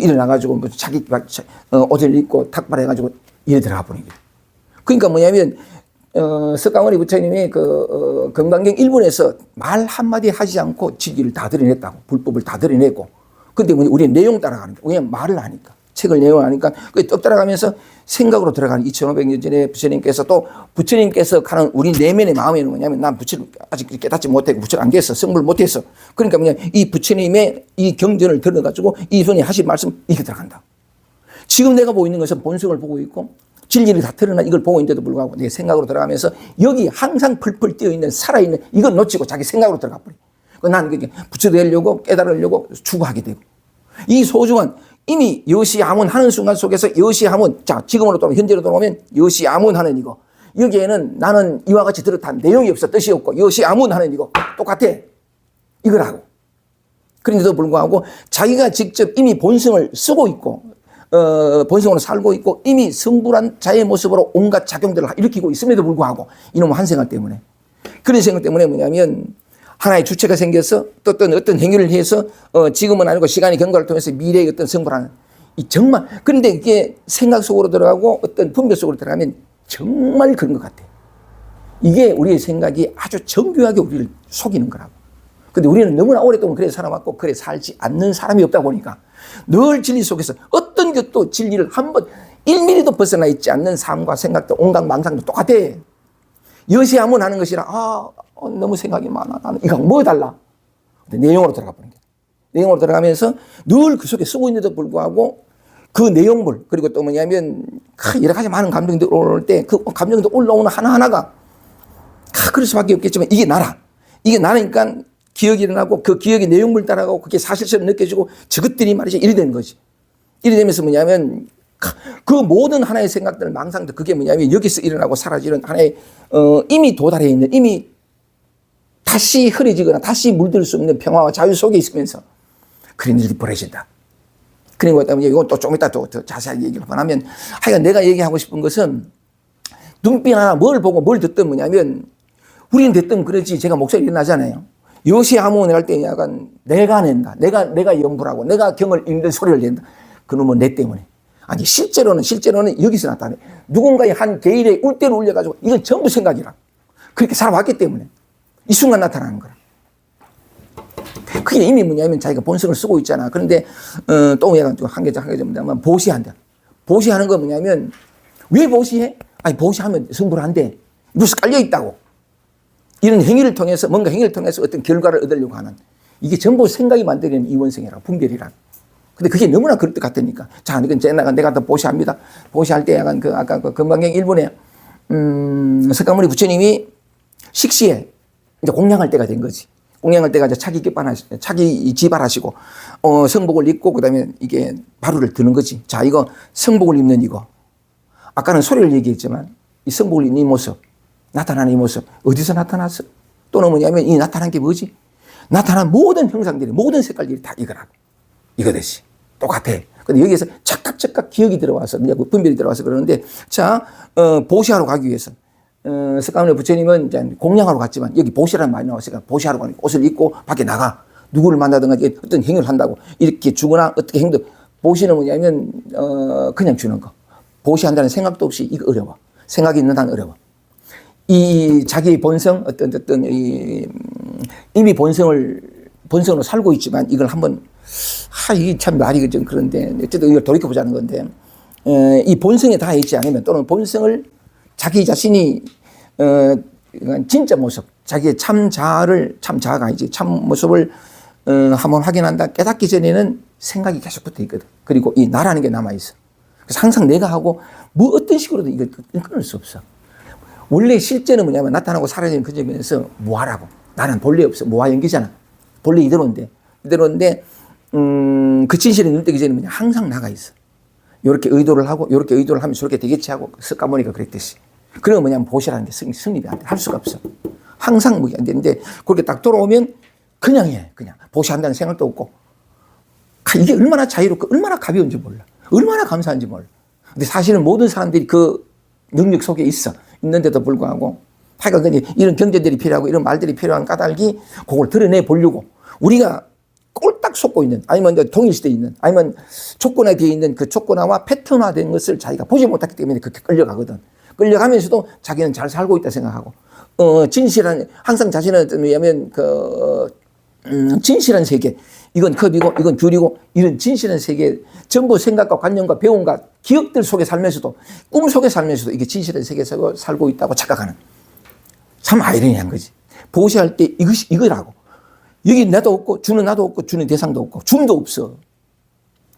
S1: 일어나가지고 뭐 자기 옷을 입고 탁발해가지고 이래 들어가 버린 거예요. 그러니까 뭐냐면 석가모니 부처님이 금강경 1분에서 말 한마디 하지 않고 진리를 다 드러냈다고. 불법을 다 드러내고. 근데 우리는 내용 따라가는 거예요. 왜냐면 말을 하니까. 책을 내용을 하니까 떡 따라가면서 생각으로 들어가는 2500년 전에 부처님께서 또 부처님께서 가는 우리 내면의 마음에는 뭐냐면 난 부처를 아직 깨닫지 못했고 부처를 안 됐어. 성불을 못했어. 그러니까 뭐냐 이 부처님의 이 경전을 들어가지고 이분이 하신 말씀 이게 들어간다. 지금 내가 보고 있는 것은 본성을 보고 있고 진리를 다 드러나 이걸 보고 있는데도 불구하고 내 생각으로 들어가면서 여기 항상 펄펄 뛰어있는 살아있는 이걸 놓치고 자기 생각으로 들어가 버려. 난 그게 부처 되려고 깨달으려고 추구하게 되고 이 소중한 이미 여시아문 하는 순간 속에서 여시아문 자 지금으로 돌아오면 현재로 돌아오면 여시아문 하는 이거 여기에는 나는 이와 같이 들었다 내용이 없어 뜻이 없고 여시아문 하는 이거 똑같아 이거라고. 그런데도 불구하고 자기가 직접 이미 본성을 쓰고 있고 본성으로 살고 있고 이미 성불한 자의 모습으로 온갖 작용들을 일으키고 있음에도 불구하고 이놈의 한 생각 때문에 그런 생각 때문에 뭐냐면 하나의 주체가 생겨서 또 어떤 행위를 해서 지금은 아니고 시간의 경과를 통해서 미래의 어떤 성불하는 이 정말 그런데 이게 생각 속으로 들어가고 어떤 분별 속으로 들어가면 정말 그런 것 같아요. 이게 우리의 생각이 아주 정교하게 우리를 속이는 거라고. 근데 우리는 너무나 오랫동안 그래 살아왔고 그래 살지 않는 사람이 없다 보니까 늘 진리 속에서 어떤 것도 진리를 한번 1mm도 벗어나 있지 않는 삶과 생각도 온갖 망상도 똑같아. 여시하면 하는 것이라 너무 생각이 많아. 나는 이거 뭐 달라? 근데 내용으로 들어가 보는 거야. 내용으로 들어가면서 늘 그 속에 쓰고 있는데도 불구하고 그 내용물 그리고 또 뭐냐면 여러 가지 많은 감정들이 올라올 때 그 감정들 올라오는 하나하나가 그럴 수밖에 없겠지만 이게 나라. 이게 나라니까 기억이 일어나고 그 기억의 내용물 따라가고 그게 사실처럼 느껴지고 저것들이 말이지 이리 되는 거지. 이리 되면서 뭐냐면 그 모든 하나의 생각들 망상들 그게 뭐냐면 여기서 일어나고 사라지는 하나의 이미 도달해 있는 이미 다시 흐려지거나 다시 물들 수 없는 평화와 자유 속에 있으면서 그런 일이 벌어진다. 그런 것 때문에 이건 또 좀 이따 또 더 자세하게 얘기를 하면 하여간 내가 얘기하고 싶은 것은 눈빛 하나 뭘 보고 뭘 듣든 뭐냐면 우리는 됐든 그러지 제가 목소리 일어나잖아요. 요시아몬을 할 때 약간 내가 낸다. 내가 연불하고 내가 경을 읽는 소리를 낸다. 그놈은 내 때문에. 아니 실제로는 여기서 나타내. 누군가의 한 개인의 울대를 울려가지고 이건 전부 생각이라. 그렇게 살아왔기 때문에 이 순간 나타나는 거라. 그게 이미 뭐냐면 자기가 본성을 쓰고 있잖아. 그런데 또 약간 한 개 좀 보시한다. 보시하는 건 뭐냐면 왜 보시해? 아니 보시하면 성불한데 무슨 깔려 있다고. 이런 행위를 통해서 뭔가 행위를 통해서 어떤 결과를 얻으려고 하는 이게 전부 생각이 만들어낸 이원성이라 분별이라. 근데 그게 너무나 그럴 것 같으니까 자 이건 내가 더 보시합니다. 보시할 때 약간 아까 금방경 1분에 석가모니 부처님이 식시에 이제 공양할 때가 된 거지. 공양할 때가 이제 차기 지발하시고 성복을 입고 그다음에 이게 바루를 드는 거지. 자 이거 성복을 입는 이거. 아까는 소리를 얘기했지만 이 성복을 입는 이 모습. 나타나는 이 모습 어디서 나타났어? 또는 뭐냐면 이 나타난 게 뭐지? 나타난 모든 형상들이 모든 색깔들이 다 이거라고. 이거듯이 똑같아. 근데 여기에서 착각 기억이 들어와서 분별이 들어와서 그러는데 자 보시하러 가기 위해서 석가모니 부처님은 이제 공양하러 갔지만 여기 보시라는 말이 나왔으니까 보시하러 가는 옷을 입고 밖에 나가 누구를 만나든가 어떤 행위를 한다고 이렇게 주거나 어떻게 행동 보시는 뭐냐면 그냥 주는 거. 보시한다는 생각도 없이 이거 어려워. 생각이 있는 한 어려워. 이 자기의 본성 어떤 이미 본성으로 살고 있지만 이걸 한번 이게 참 말이 좀 그런데 어쨌든 이걸 돌이켜 보자는 건데 이 본성에 다 있지 않으면 또는 본성을 자기 자신이 진짜 모습 자기의 참 자아가 아니지 참 모습을 한번 확인한다 깨닫기 전에는 생각이 계속 붙어 있거든. 그리고 이 나라는 게 남아 있어. 그래서 항상 내가 하고 뭐 어떤 식으로도 이걸 끊을 수 없어. 원래 실제는 뭐냐면 나타나고 사라지는 그 점에서 무아라고. 나는 본래 없어. 무아 연기잖아. 본래 이대로인데 그 진실에 눈 뜨기 전에 그냥 항상 나가 있어. 요렇게 의도를 하고 요렇게 의도를 하면 저렇게 되겠지 하고 석가모니가 그랬듯이. 그러면 뭐냐면 보시라는 게 성립이 안 돼. 할 수가 없어. 항상 뭐 안 되는데 그렇게 딱 돌아오면 그냥 해. 그냥 보시한다는 생각도 없고 이게 얼마나 자유롭고 얼마나 가벼운지 몰라. 얼마나 감사한지 몰라. 근데 사실은 모든 사람들이 그 능력 속에 있는데도 불구하고 하여간 이런 경제들이 필요하고 이런 말들이 필요한 까닭이 그걸 드러내 보려고 우리가 꼴딱 속고 있는 아니면 동일시대에 있는 아니면 조건화되어 있는 그 조건화와 패턴화된 것을 자기가 보지 못했기 때문에 그렇게 끌려가거든. 끌려가면서도 자기는 잘 살고 있다 생각하고 진실한 항상 자신은 뭐냐면 진실한 세계 이건 컵이고 이건 귤이고 이런 진실한 세계 전부 생각과 관념과 배움과 기억들 속에 살면서도 꿈 속에 살면서도 이게 진실한 세계에서 살고 있다고 착각하는 참 아이러니한 거지. 보시할 때 이거라고. 여기 나도 없고 주는 나도 없고 주는 대상도 없고 줌도 없어.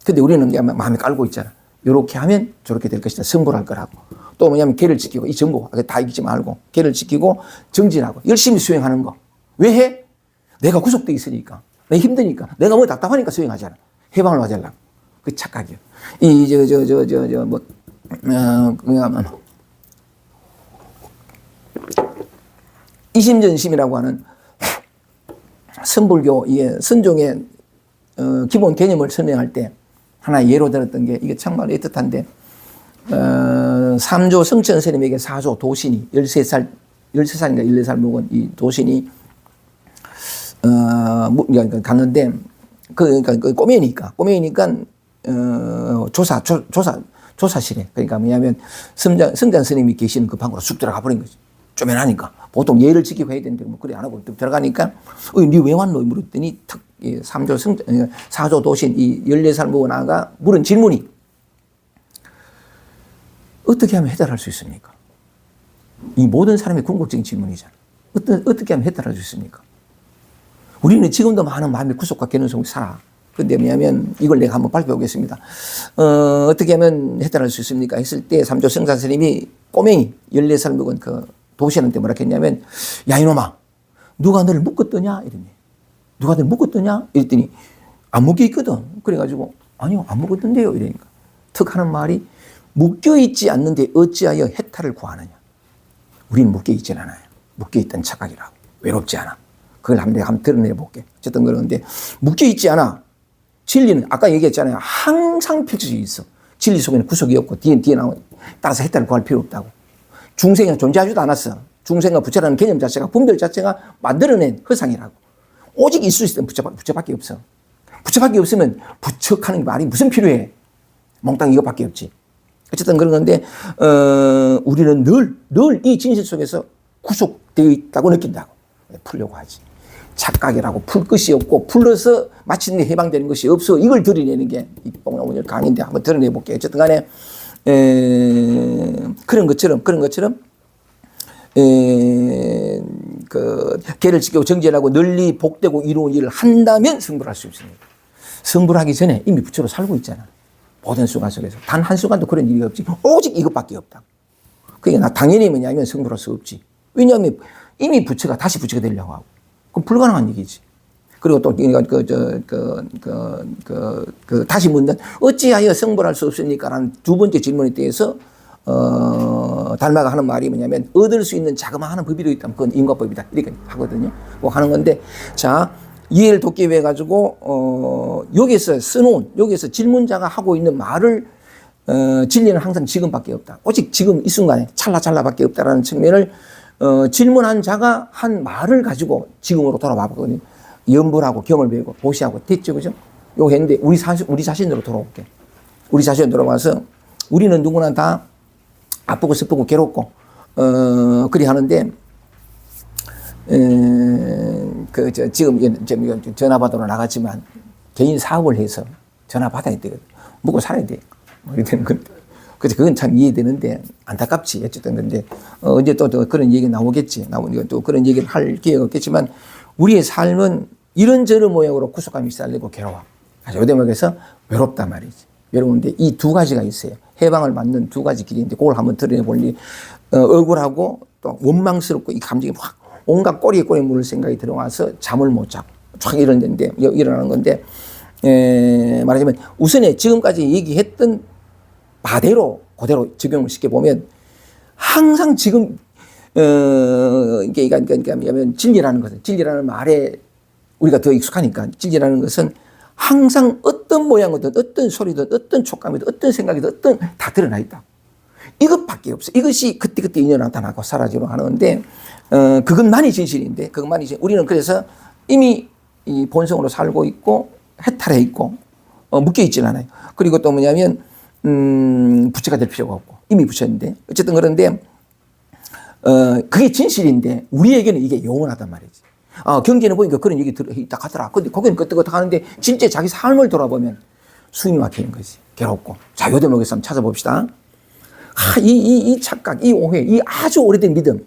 S1: 근데 우리는 마음에 깔고 있잖아. 이렇게 하면 저렇게 될 것이다. 승부할 거라고. 또 뭐냐면 개를 지키고 이 정보 다 이기지 말고 개를 지키고 정진하고 열심히 수행하는 거. 왜 해? 내가 구속돼 있으니까. 내가 힘드니까. 내가 뭐 답답하니까 수행하잖아. 해방을 맞으려고. 그 착각이야. 이심전심이라고 하는 선불교, 선종의 기본 개념을 설명할 때 하나 예로 들었던 게 이게 정말 애틋한데, 3조 성천 스님에게 4조 도신이 13살인가 14살 먹은 이 도신이 갔는데 그러니까 꼬매니까 조사실에 그러니까 뭐냐면 성장 스님이 계시는 그 방으로 쑥 들어가 버린 거지. 쪼매나니까 보통 예를 지키고 해야 되는데 뭐 그래 안 하고 들어가니까 니 왜 왔노 물었더니 4조 도신 이 14살 먹은 아가 물은 질문이 어떻게 하면 해결할 수 있습니까? 이 모든 사람의 궁극적인 질문이잖아. 어떻게 하면 해결할 수 있습니까? 우리는 지금도 많은 마음의 구속과 깨는 속에 살아. 그런데 뭐냐면 이걸 내가 한번 발표하겠습니다. 어떻게 하면 해결할 수 있습니까? 했을 때 삼조 성산 스님이 꼬맹이 14살 먹은 그 도시한테 뭐라 했냐면 야 이놈아 누가 너를 묶었더냐? 이러니 누가 너를 묶었더냐? 이랬더니 안 묶여 있거든. 그래가지고 아니요 안 묶었던데요. 이러니까 턱 하는 말이 묶여있지 않는데 어찌하여 해탈을 구하느냐. 우리는 묶여있진 않아요. 묶여있던 착각이라고. 외롭지 않아. 그걸 내가 한번 드러내볼게. 어쨌든 그러는데 묶여있지 않아. 진리는 아까 얘기했잖아요. 항상 펼쳐져 있어. 진리 속에는 구속이 없고 뒤에 나오는 따라서 해탈을 구할 필요 없다고. 중생은 존재하지도 않았어. 중생과 부처라는 개념 자체가 분별 자체가 만들어낸 허상이라고. 오직 있을 수 있는 부처밖에 없어. 부처밖에 없으면 부처하는 말이 무슨 필요해. 몽땅 이것밖에 없지. 어쨌든 그런 건데 우리는 늘 이 진실 속에서 구속되어 있다고 느낀다고. 풀려고 하지. 착각이라고 풀 것이 없고 풀러서 마침내 해방되는 것이 없어. 이걸 드러내는 게 이 오늘 강의인데 한번 드러내 볼게요. 어쨌든 간에 그런 것처럼 그 계를 지키고 정진하고 널리 복되고 이루는 일을 한다면 성불할 수 있습니다. 성불하기 전에 이미 부처로 살고 있잖아. 모든 순간 속에서 단 한순간도 그런 일이 없지. 오직 이것밖에 없다. 그러니까 당연히 뭐냐면 성불할 수 없지. 왜냐하면 이미 부처가 다시 부처가 되려고 하고. 그럼 불가능한 얘기지. 그리고 또 다시 묻는 어찌하여 성불할 수 없습니까라는 두 번째 질문에 대해서 달마가 하는 말이 뭐냐면 얻을 수 있는 자그마한 법이라도 있다면 그건 인과법이다 이렇게 하거든요. 뭐 하는 건데 자 이해를 돕기 위해 가지고 여기서 써놓은 여기서 질문자가 하고 있는 말을 진리는 항상 지금밖에 없다. 오직 지금 이 순간에 찰나밖에 없다라는 측면을 질문한 자가 한 말을 가지고 지금으로 돌아와 보거든요. 염불하고 경을 배우고 보시하고 됐죠, 그죠? 요거 했는데 우리 자신으로 돌아올게. 우리 자신으로 돌아와서 우리는 누구나 다 아프고 슬프고 괴롭고 그리 하는데 지금 전화 받으러 나갔지만 개인 사업을 해서 전화 받아야 되거든. 먹고 살아야 돼. 이렇게 되는 건데. 그래서 그건 참 이해되는데 안타깝지. 어쨌든 근데 언제 또 그런 얘기 나오겠지. 또 그런 얘기를 할 기회가 없겠지만 우리의 삶은 이런저런 모양으로 구속감이 시달리고 괴로워. 요 대목에서 외롭단 말이지. 외로운데 이 두 가지가 있어요. 해방을 맞는 두 가지 길인데 그걸 한번 드러내보니 억울하고 또 원망스럽고 이 감정이 확 온갖 꼬리에 물을 생각이 들어와서 잠을 못 자고 쫙 일어나는 건데 말하자면 우선에 지금까지 얘기했던 바대로 그대로 적용을 시켜보면 항상 지금 그러니까 진리라는 것은 진리라는 말에 우리가 더 익숙하니까 진리라는 것은 항상 어떤 모양이든 어떤 소리든 어떤 촉감이든 어떤 생각이든 다 드러나 있다. 이것밖에 없어. 이것이 그때그때 인연 나타나고 사라지고 하는데 그것만이 진실인데 우리는 그래서 이미 이 본성으로 살고 있고 해탈해 있고 묶여 있지는 않아요. 그리고 또 뭐냐면 부처가 될 필요가 없고 이미 부처인데 어쨌든 그런데 그게 진실인데 우리에게는 이게 영원하단 말이지. 경제는 보니까 그런 얘기 딱 하더라. 근데 거기는 끄떡끄떡 하는데 진짜 자기 삶을 돌아보면 숨이 막히는 거지. 괴롭고. 자, 요 대목에서 한번 찾아봅시다. 이 착각, 이 오해, 이 아주 오래된 믿음.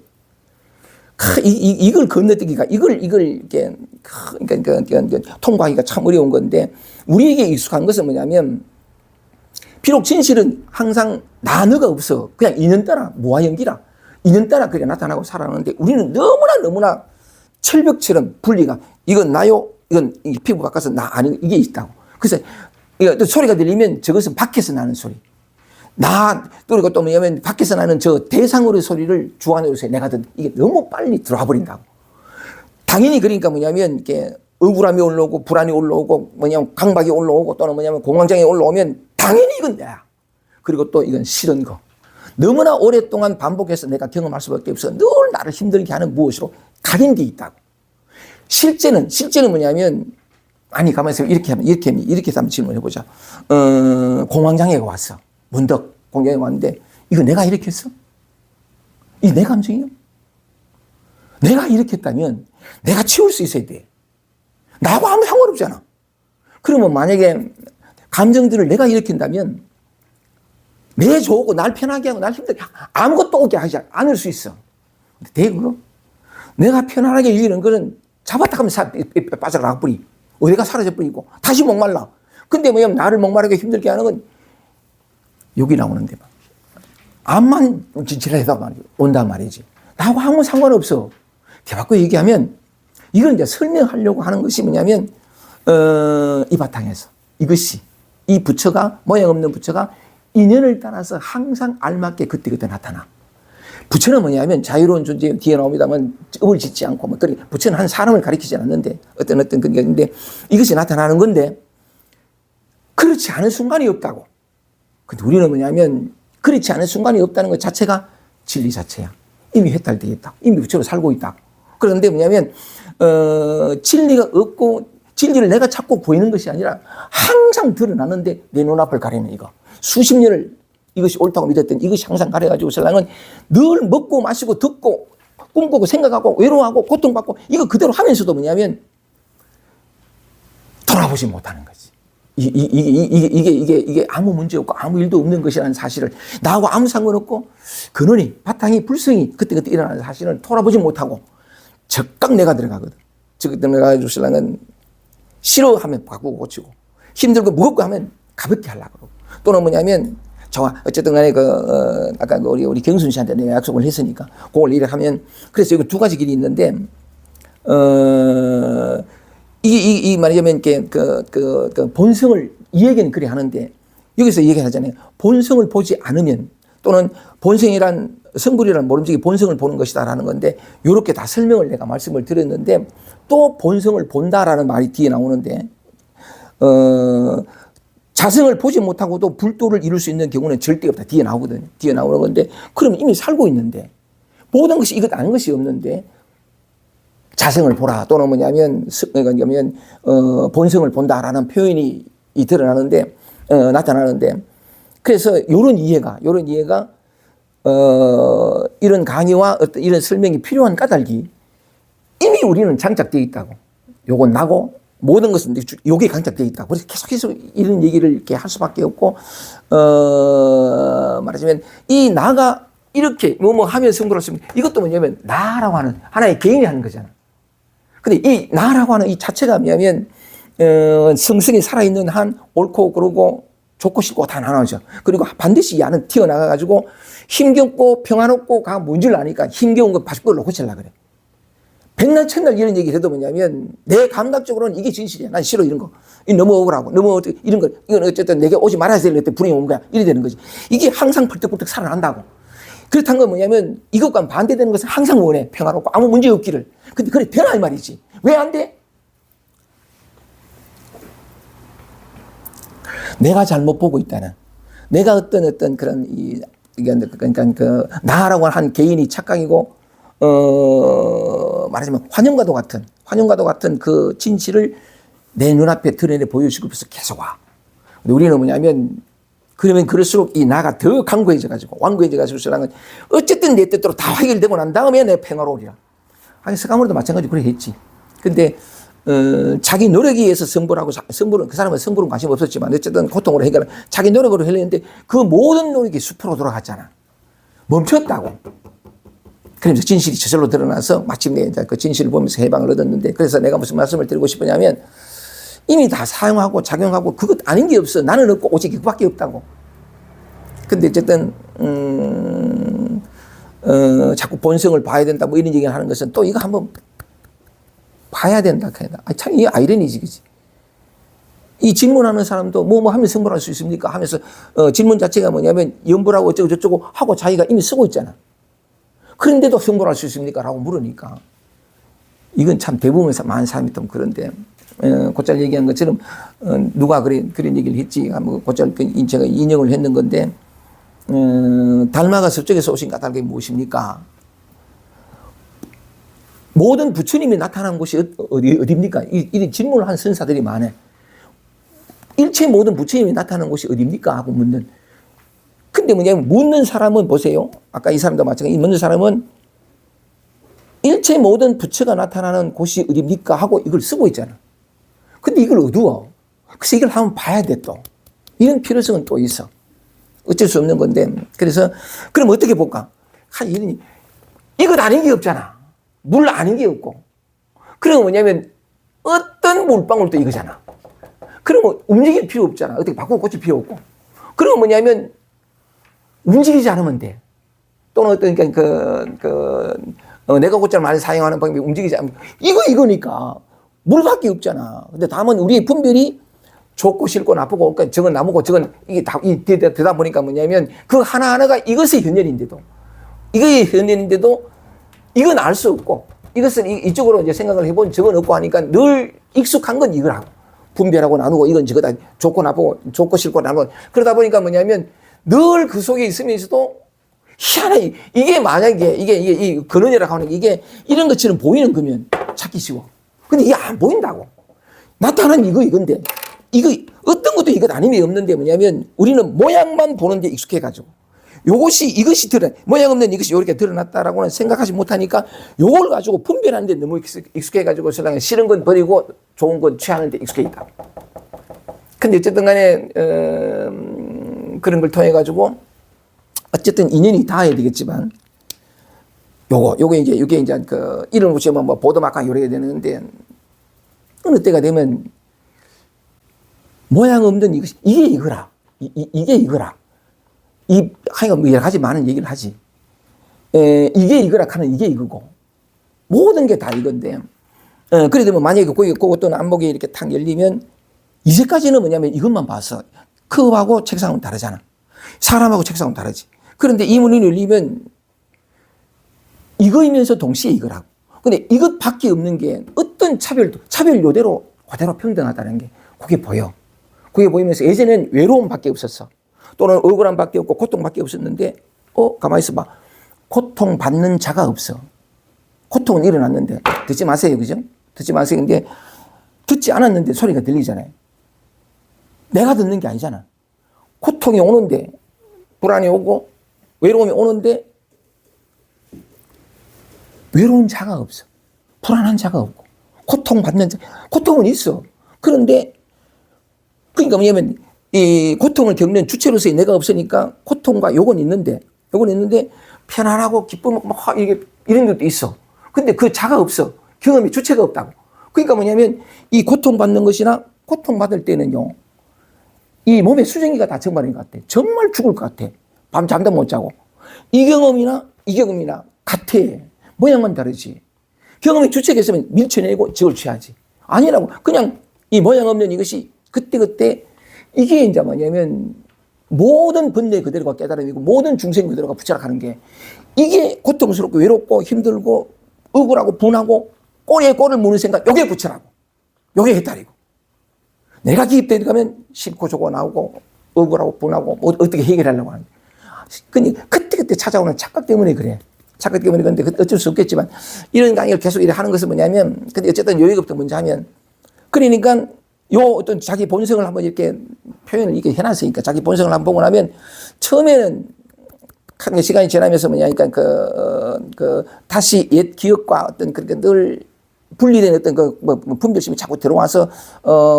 S1: 이걸 건너뛰기가, 이렇게, 통과하기가 참 어려운 건데, 우리에게 익숙한 것은 뭐냐면, 비록 진실은 항상 너가 없어. 그냥 인연 따라, 무아연기라. 인연 따라 그래 나타나고 살아가는데, 우리는 너무나 철벽처럼 분리가, 이건 나요, 이건 피부 바꿔서 나 아니, 이게 있다고. 그래서, 또 소리가 들리면 저것은 밖에서 나는 소리. 그리고 또 뭐냐면 밖에서 나는 저 대상으로의 소리를 주관으로서 내가 듣는 이게 너무 빨리 들어와 버린다고. 당연히 그러니까 뭐냐면 이게 억울함이 올라오고 불안이 올라오고 뭐냐면 강박이 올라오고 또는 뭐냐면 공황장애 올라오면 당연히 이건 내야. 그리고 또 이건 싫은 거. 너무나 오랫동안 반복해서 내가 경험할 수밖에 없어. 늘 나를 힘들게 하는 무엇으로 각인되어 있다고. 실제는 뭐냐면 아니 가만히 이렇게 한번 질문해보자. 공황장애가 왔어. 문득 공황장애가 왔는데 이거 내가 일으켰어? 이게 내 감정이요? 내가 일으켰다면 내가 치울 수 있어야 돼. 나하고 아무 상관없잖아. 그러면 만약에 감정들을 내가 일으킨다면 내 좋고 날 편하게 하고 날 힘들게 아무것도 오게 하지 않을 수 있어. 근데 그거 내가 편안하게 일기는 거는 잡았다 하면 빠져나가 버리. 어디가 사라져 버리고 다시 목말라. 근데 뭐냐면 나를 목마르게 힘들게 하는 건 여기 나오는데 막 암만 진실하다 온단 말이지. 나하고 아무 상관없어. 대받고 얘기하면 이걸 이제 설명하려고 하는 것이 뭐냐면 이 바탕에서 이것이 이 부처가 모양 없는 부처가 인연을 따라서 항상 알맞게 그때그때 나타나. 부처는 뭐냐면 자유로운 존재 뒤에 나옵니다만 업을 짓지 않고 뭐 그래 부처는 한 사람을 가리키지 않는데 어떤 그런 게 있는데 이것이 나타나는 건데 그렇지 않은 순간이 없다고. 근데 우리는 뭐냐면 그렇지 않은 순간이 없다는 것 자체가 진리 자체야. 이미 해탈되어 있다. 이미 부처로 살고 있다. 그런데 뭐냐면 진리가 없고 진리를 내가 찾고 보이는 것이 아니라 항상 드러나는데 내 눈앞을 가리는 이거. 수십 년을 이것이 옳다고 믿었던 이것이 항상 가려가지고 신랑은 늘 먹고 마시고 듣고 꿈꾸고 생각하고 외로워하고 고통받고 이거 그대로 하면서도 뭐냐면 돌아보지 못하는 거지. 이게 아무 문제 없고 아무 일도 없는 것이라는 사실을 나하고 아무 상관없고 근원이 바탕이 불성이 그때그때 일어나는 사실을 돌아보지 못하고 적각 내가 들어가거든. 적각 들어가가지고 신랑은 싫어하면 바꾸고 고치고 힘들고 무겁고 하면 가볍게 하려고 그러고 또는 뭐냐면 좋아. 어쨌든 간에 아까 우리 경순 씨한테 내가 약속을 했으니까 그걸 일을 하면 그래서 여기 두 가지 길이 있는데 이 말하자면 그 본성을 이 얘기는 그래 하는데 여기서 얘기하잖아요. 본성을 보지 않으면 또는 본성이란 성불이란 모름지기 본성을 보는 것이다라는 건데 이렇게 다 설명을 내가 말씀을 드렸는데 또 본성을 본다라는 말이 뒤에 나오는데 자성을 보지 못하고도 불도를 이룰 수 있는 경우는 절대 없다. 뒤에 나오거든요. 뒤에 나오는 건데 그러면 이미 살고 있는데 모든 것이 이것 아닌 것이 없는데 자성을 보라 또는 뭐냐면 본성을 본다라는 표현이 드러나는데 나타나는데 그래서 이런 이해가 이런 강의와 어떤 이런 설명이 필요한 까닭이 이미 우리는 장착되어 있다고. 요건 나고 모든 것은 여기에 강착되어 있다. 그래서 계속해서 이런 얘기를 이렇게 할 수밖에 없고, 말하자면, 이 나가 이렇게 뭐뭐 하면 성불할 수 있는 이것도 뭐냐면 나라고 하는 하나의 개인이 하는 거잖아. 근데 이 나라고 하는 이 자체가 뭐냐면, 성성이 살아있는 한 옳고 그러고 좋고 싫고 다 나눠져. 그리고 반드시 이 안은 튀어나가가지고 힘겹고 평안없고가 뭔지를 아니까 힘겨운 거 바식걸 놓고 치려고 그래. 백날 천날 이런 얘기를 해도 뭐냐면 내 감각적으로는 이게 진실이야. 난 싫어 이런 거. 이 너무 억울하고 너무 어떻게 이런 거. 이건 어쨌든 내게 오지 말아야 될 때 불행이 온 거야. 이래 되는 거지. 이게 항상 벌떡벌떡 살아난다고. 그렇다는 건 뭐냐면 이것과 반대되는 것은 항상 원해. 평화롭고 아무 문제 없기를. 근데 그래 되나 이 말이지. 왜 안 돼? 내가 잘못 보고 있다는. 내가 어떤 그런 그러니까 그 나라고 한 개인이 착각이고 말하자면 환영과도 같은 그 진실을 내 눈앞에 드러내 보여주고 싶어서 계속 와. 근데 우리는 뭐냐면 그러면 그럴수록 이 나가 더 강고해져가지고 완고해져가지고 신랑은 어쨌든 내 뜻대로 다 해결되고 난 다음에 내 평화로우리라. 아니 서가모니도 마찬가지로 그래 했지. 근데 자기 노력에 의해서 성불하고 성불은 그 사람은 성불은 관심 없었지만 어쨌든 고통으로 해결 자기 노력으로 하려는데 그 모든 노력이 숲으로 돌아갔잖아. 멈췄다고. 그러면서 진실이 저절로 드러나서 마침내 그 진실을 보면서 해방을 얻었는데 그래서 내가 무슨 말씀을 드리고 싶으냐면 이미 다 사용하고 작용하고 그것 아닌 게 없어. 나는 없고 오직 그밖에 없다고. 근데 어쨌든 자꾸 본성을 봐야 된다 뭐 이런 얘기를 하는 것은 또 이거 한번 봐야 된다. 참 이 아이러니지, 그지? 이 질문하는 사람도 뭐 하면 성불할 수 있습니까? 하면서 질문 자체가 뭐냐면 염불하고 어쩌고 저쩌고 하고 자기가 이미 쓰고 있잖아. 그런데도 성불할 수 있습니까? 라고 물으니까 이건 참 대부분에서 많은 사람이 좀 그런데, 곧잘 얘기한 것처럼, 누가 그런 얘기를 했지. 뭐 곧잘 제가 인용을 했는 건데, 달마가 서쪽에서 오신 까닭이 무엇입니까? 모든 부처님이 나타난 곳이 어디입니까? 이 질문을 한 선사들이 많아. 일체 모든 부처님이 나타난 곳이 어디입니까? 하고 묻는. 근데 뭐냐면 묻는 사람은 보세요. 아까 이 사람도 마찬가지. 묻는 사람은 일체 모든 부처가 나타나는 곳이 어디입니까? 하고 이걸 쓰고 있잖아. 근데 이걸 어두워. 그래서 이걸 한번 봐야 돼 또. 이런 필요성은 또 있어. 어쩔 수 없는 건데. 그래서 그럼 어떻게 볼까? 이것 아닌 게 없잖아. 물 아닌 게 없고. 그럼 뭐냐면 어떤 물방울도 이거잖아. 그러면 움직일 필요 없잖아. 어떻게 바꾸고 고칠 필요 없고. 그러면 뭐냐면 움직이지 않으면 돼. 또는 어떤 내가 곧잘 많이 사용하는 방법이 움직이지 않으면 이거니까 물밖에 없잖아. 근데 다만 우리의 분별이 좋고 싫고 나쁘고 그러니까 저건 나무고 저건 이게 다 되다 보니까 뭐냐면 그 하나하나가 이것의 현현인데도 이건 알 수 없고 이것은 이쪽으로 이제 생각을 해본 적은 없고 하니까 늘 익숙한 건 이거라고. 분별하고 나누고 이건 저거다 좋고 나쁘고 좋고 싫고 나누고 그러다 보니까 뭐냐면 늘 그 속에 있으면서도 희한해. 이게 만약에 이 근원이라고 하는 게 이게 이런 것처럼 보이는 거면 찾기 쉬워. 근데 이게 안 보인다고. 나타난 이건데 이거 어떤 것도 이것 아님이 없는데 뭐냐면 우리는 모양만 보는데 익숙해가지고 이것이 모양 없는 이것이 이렇게 드러났다라고는 생각하지 못하니까 요걸 가지고 분별하는데 너무 익숙해가지고 싫은 건 버리고 좋은 건 취하는데 익숙해 있다. 근데 어쨌든 간에 그런 걸 통해 가지고 어쨌든 인연이 닿아야 되겠지만 이게 이제 이런 곳이면 뭐 보도막강 요래야 되는데 어느 때가 되면 모양 없는 이게 이거라. 이게 이거라. 하여간 여러 가지 많은 얘기를 하지. 이게 이거라 하는 이게 이거고. 모든 게 다 이건데. 그래 되면 만약에 그것도 안목이 이렇게 탁 열리면 이제까지는 뭐냐면 이것만 봐서 컵하고 책상은 다르잖아. 사람하고 책상은 다르지. 그런데 이 문이 열리면 이거이면서 동시에 이거라고. 근데 이것밖에 없는 게 어떤 차별 요대로 그대로 평등하다는 게 그게 보여. 그게 보이면서 예전엔 외로움밖에 없었어. 또는 억울함밖에 없고 고통밖에 없었는데 가만히 있어봐. 고통받는 자가 없어. 고통은 일어났는데 듣지 마세요. 그죠? 듣지 마세요. 근데 듣지 않았는데 소리가 들리잖아요. 내가 듣는 게 아니잖아. 고통이 오는데 불안이 오고 외로움이 오는데 외로운 자가 없어. 불안한 자가 없고 고통은 있어. 그런데 그러니까 뭐냐면 이 고통을 겪는 주체로서의 내가 없으니까 고통과 요건 있는데 편안하고 기쁨 막 이런 것도 있어. 근데 그 자가 없어. 경험이 주체가 없다고. 그러니까 뭐냐면 이 고통받는 것이나 고통받을 때는요. 이 몸에 수증기가 다 정말인 것 같아. 정말 죽을 것 같아. 밤 잠도 못 자고. 이 경험이나 같아. 모양만 다르지. 경험이 주체가 있으면 밀쳐내고 적을 취하지. 아니라고. 그냥 이 모양 없는 이것이 그때 이게 이제 뭐냐면 모든 번뇌 그대로가 깨달음이고 모든 중생 그대로가 부처락하는 게 이게 고통스럽고 외롭고 힘들고 억울하고 분하고 꼬리에 꼬리를 무는 생각 요게 부처라고. 요게 해탈이고. 내가 기입되어 가면 싫고 좋고 나오고 억울하고 분하고 뭐 어떻게 해결하려고 하는데. 근데 그때 찾아오는 착각 때문에 그래. 착각 때문에 그런데 어쩔 수 없겠지만 이런 강의를 계속 이렇게 하는 것은 뭐냐면 근데 어쨌든 요의부터 먼저 하면 그러니까 요 어떤 자기 본성을 한번 이렇게 표현을 이렇게 해놨으니까 자기 본성을 한번 보고 나면 처음에는 시간이 지나면서 뭐냐니까 다시 옛 기억과 어떤 그렇게 늘 분리된 어떤 분별심이 자꾸 들어와서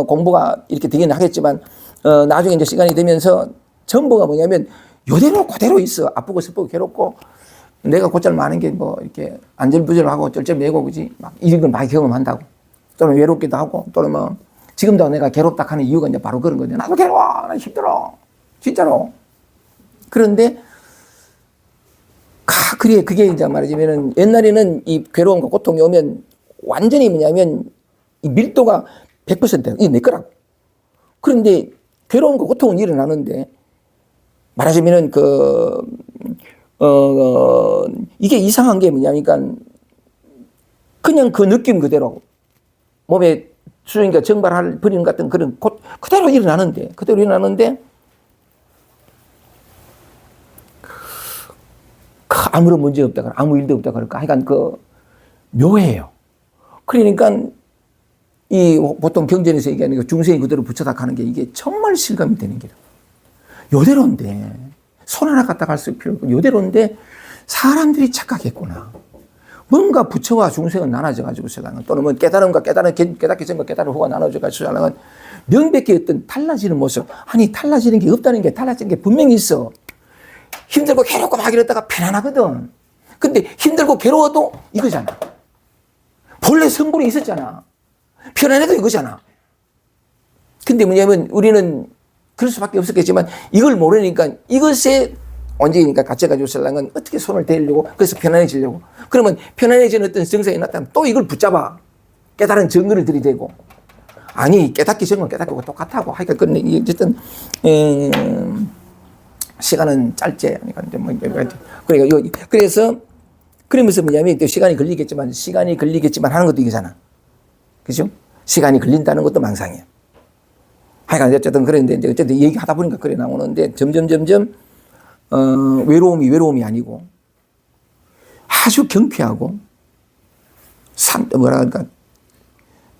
S1: 공부가 이렇게 되기는 하겠지만 나중에 이제 시간이 되면서 전부가 뭐냐면 요대로 그대로 있어. 아프고 슬프고 괴롭고 내가 곧잘 많은 게 뭐 이렇게 안절부절하고 쩔쩔매고 그지 막 이런 걸 많이 경험한다고. 또는 외롭기도 하고 또는 뭐 지금도 내가 괴롭다 하는 이유가 이제 바로 그런 거죠. 나도 괴로워. 나 힘들어. 진짜로. 그런데 그게 이제 말하자면은 옛날에는 이 괴로움과 고통이 오면 완전히 뭐냐면 이 밀도가 100%예요. 이게 내 거라고. 그런데 괴로움과 고통은 일어나는데 말하자면은 이게 이상한 게 뭐냐니까 그냥 그 느낌 그대로 몸에 수증기가 증발할 버리는 같은 그런 그대로 일어나는데 아무런 문제 없다, 아무 일도 없다 그럴까. 하여간 묘해요. 그러니까 보통 경전에서 얘기하는 중생이 그대로 붙여다 가는 게 이게 정말 실감이 되는 게요. 요대로인데, 손 하나 갖다 갈 수 필요 없고, 요대로인데, 사람들이 착각했구나. 뭔가 부처와 중생은 나눠져가지고 세상은, 또는 뭐 깨달음과 깨닫기 전과 깨달음 후가 나눠져가지고 세상은 명백히 어떤 달라지는 모습, 아니, 달라지는 게 없다는 게, 달라지는 게 분명히 있어. 힘들고 괴롭고 막 이랬다가 편안하거든. 근데 힘들고 괴로워도 이거잖아. 본래 성분이 있었잖아. 편안해도 이거잖아. 근데 뭐냐면 우리는 그럴 수밖에 없었겠지만 이걸 모르니까 이것에 언제니까 갇혀가지고 신랑은 어떻게 손을 대려고 그래서 편안해지려고. 그러면 편안해지는 어떤 증상이 나타나면 또 이걸 붙잡아. 깨달은 증거를 들이대고. 아니, 깨닫기 전과 깨닫고 똑같다고. 하니까 어쨌든, 시간은 짧지. 그래서, 그러면서 뭐냐면 또 시간이 걸리겠지만 하는 것도 이거잖아. 그죠? 시간이 걸린다는 것도 망상이야. 하여간 어쨌든 그랬는데, 어쨌든 얘기하다 보니까 그래 나오는데, 점점, 외로움이 아니고, 아주 경쾌하고,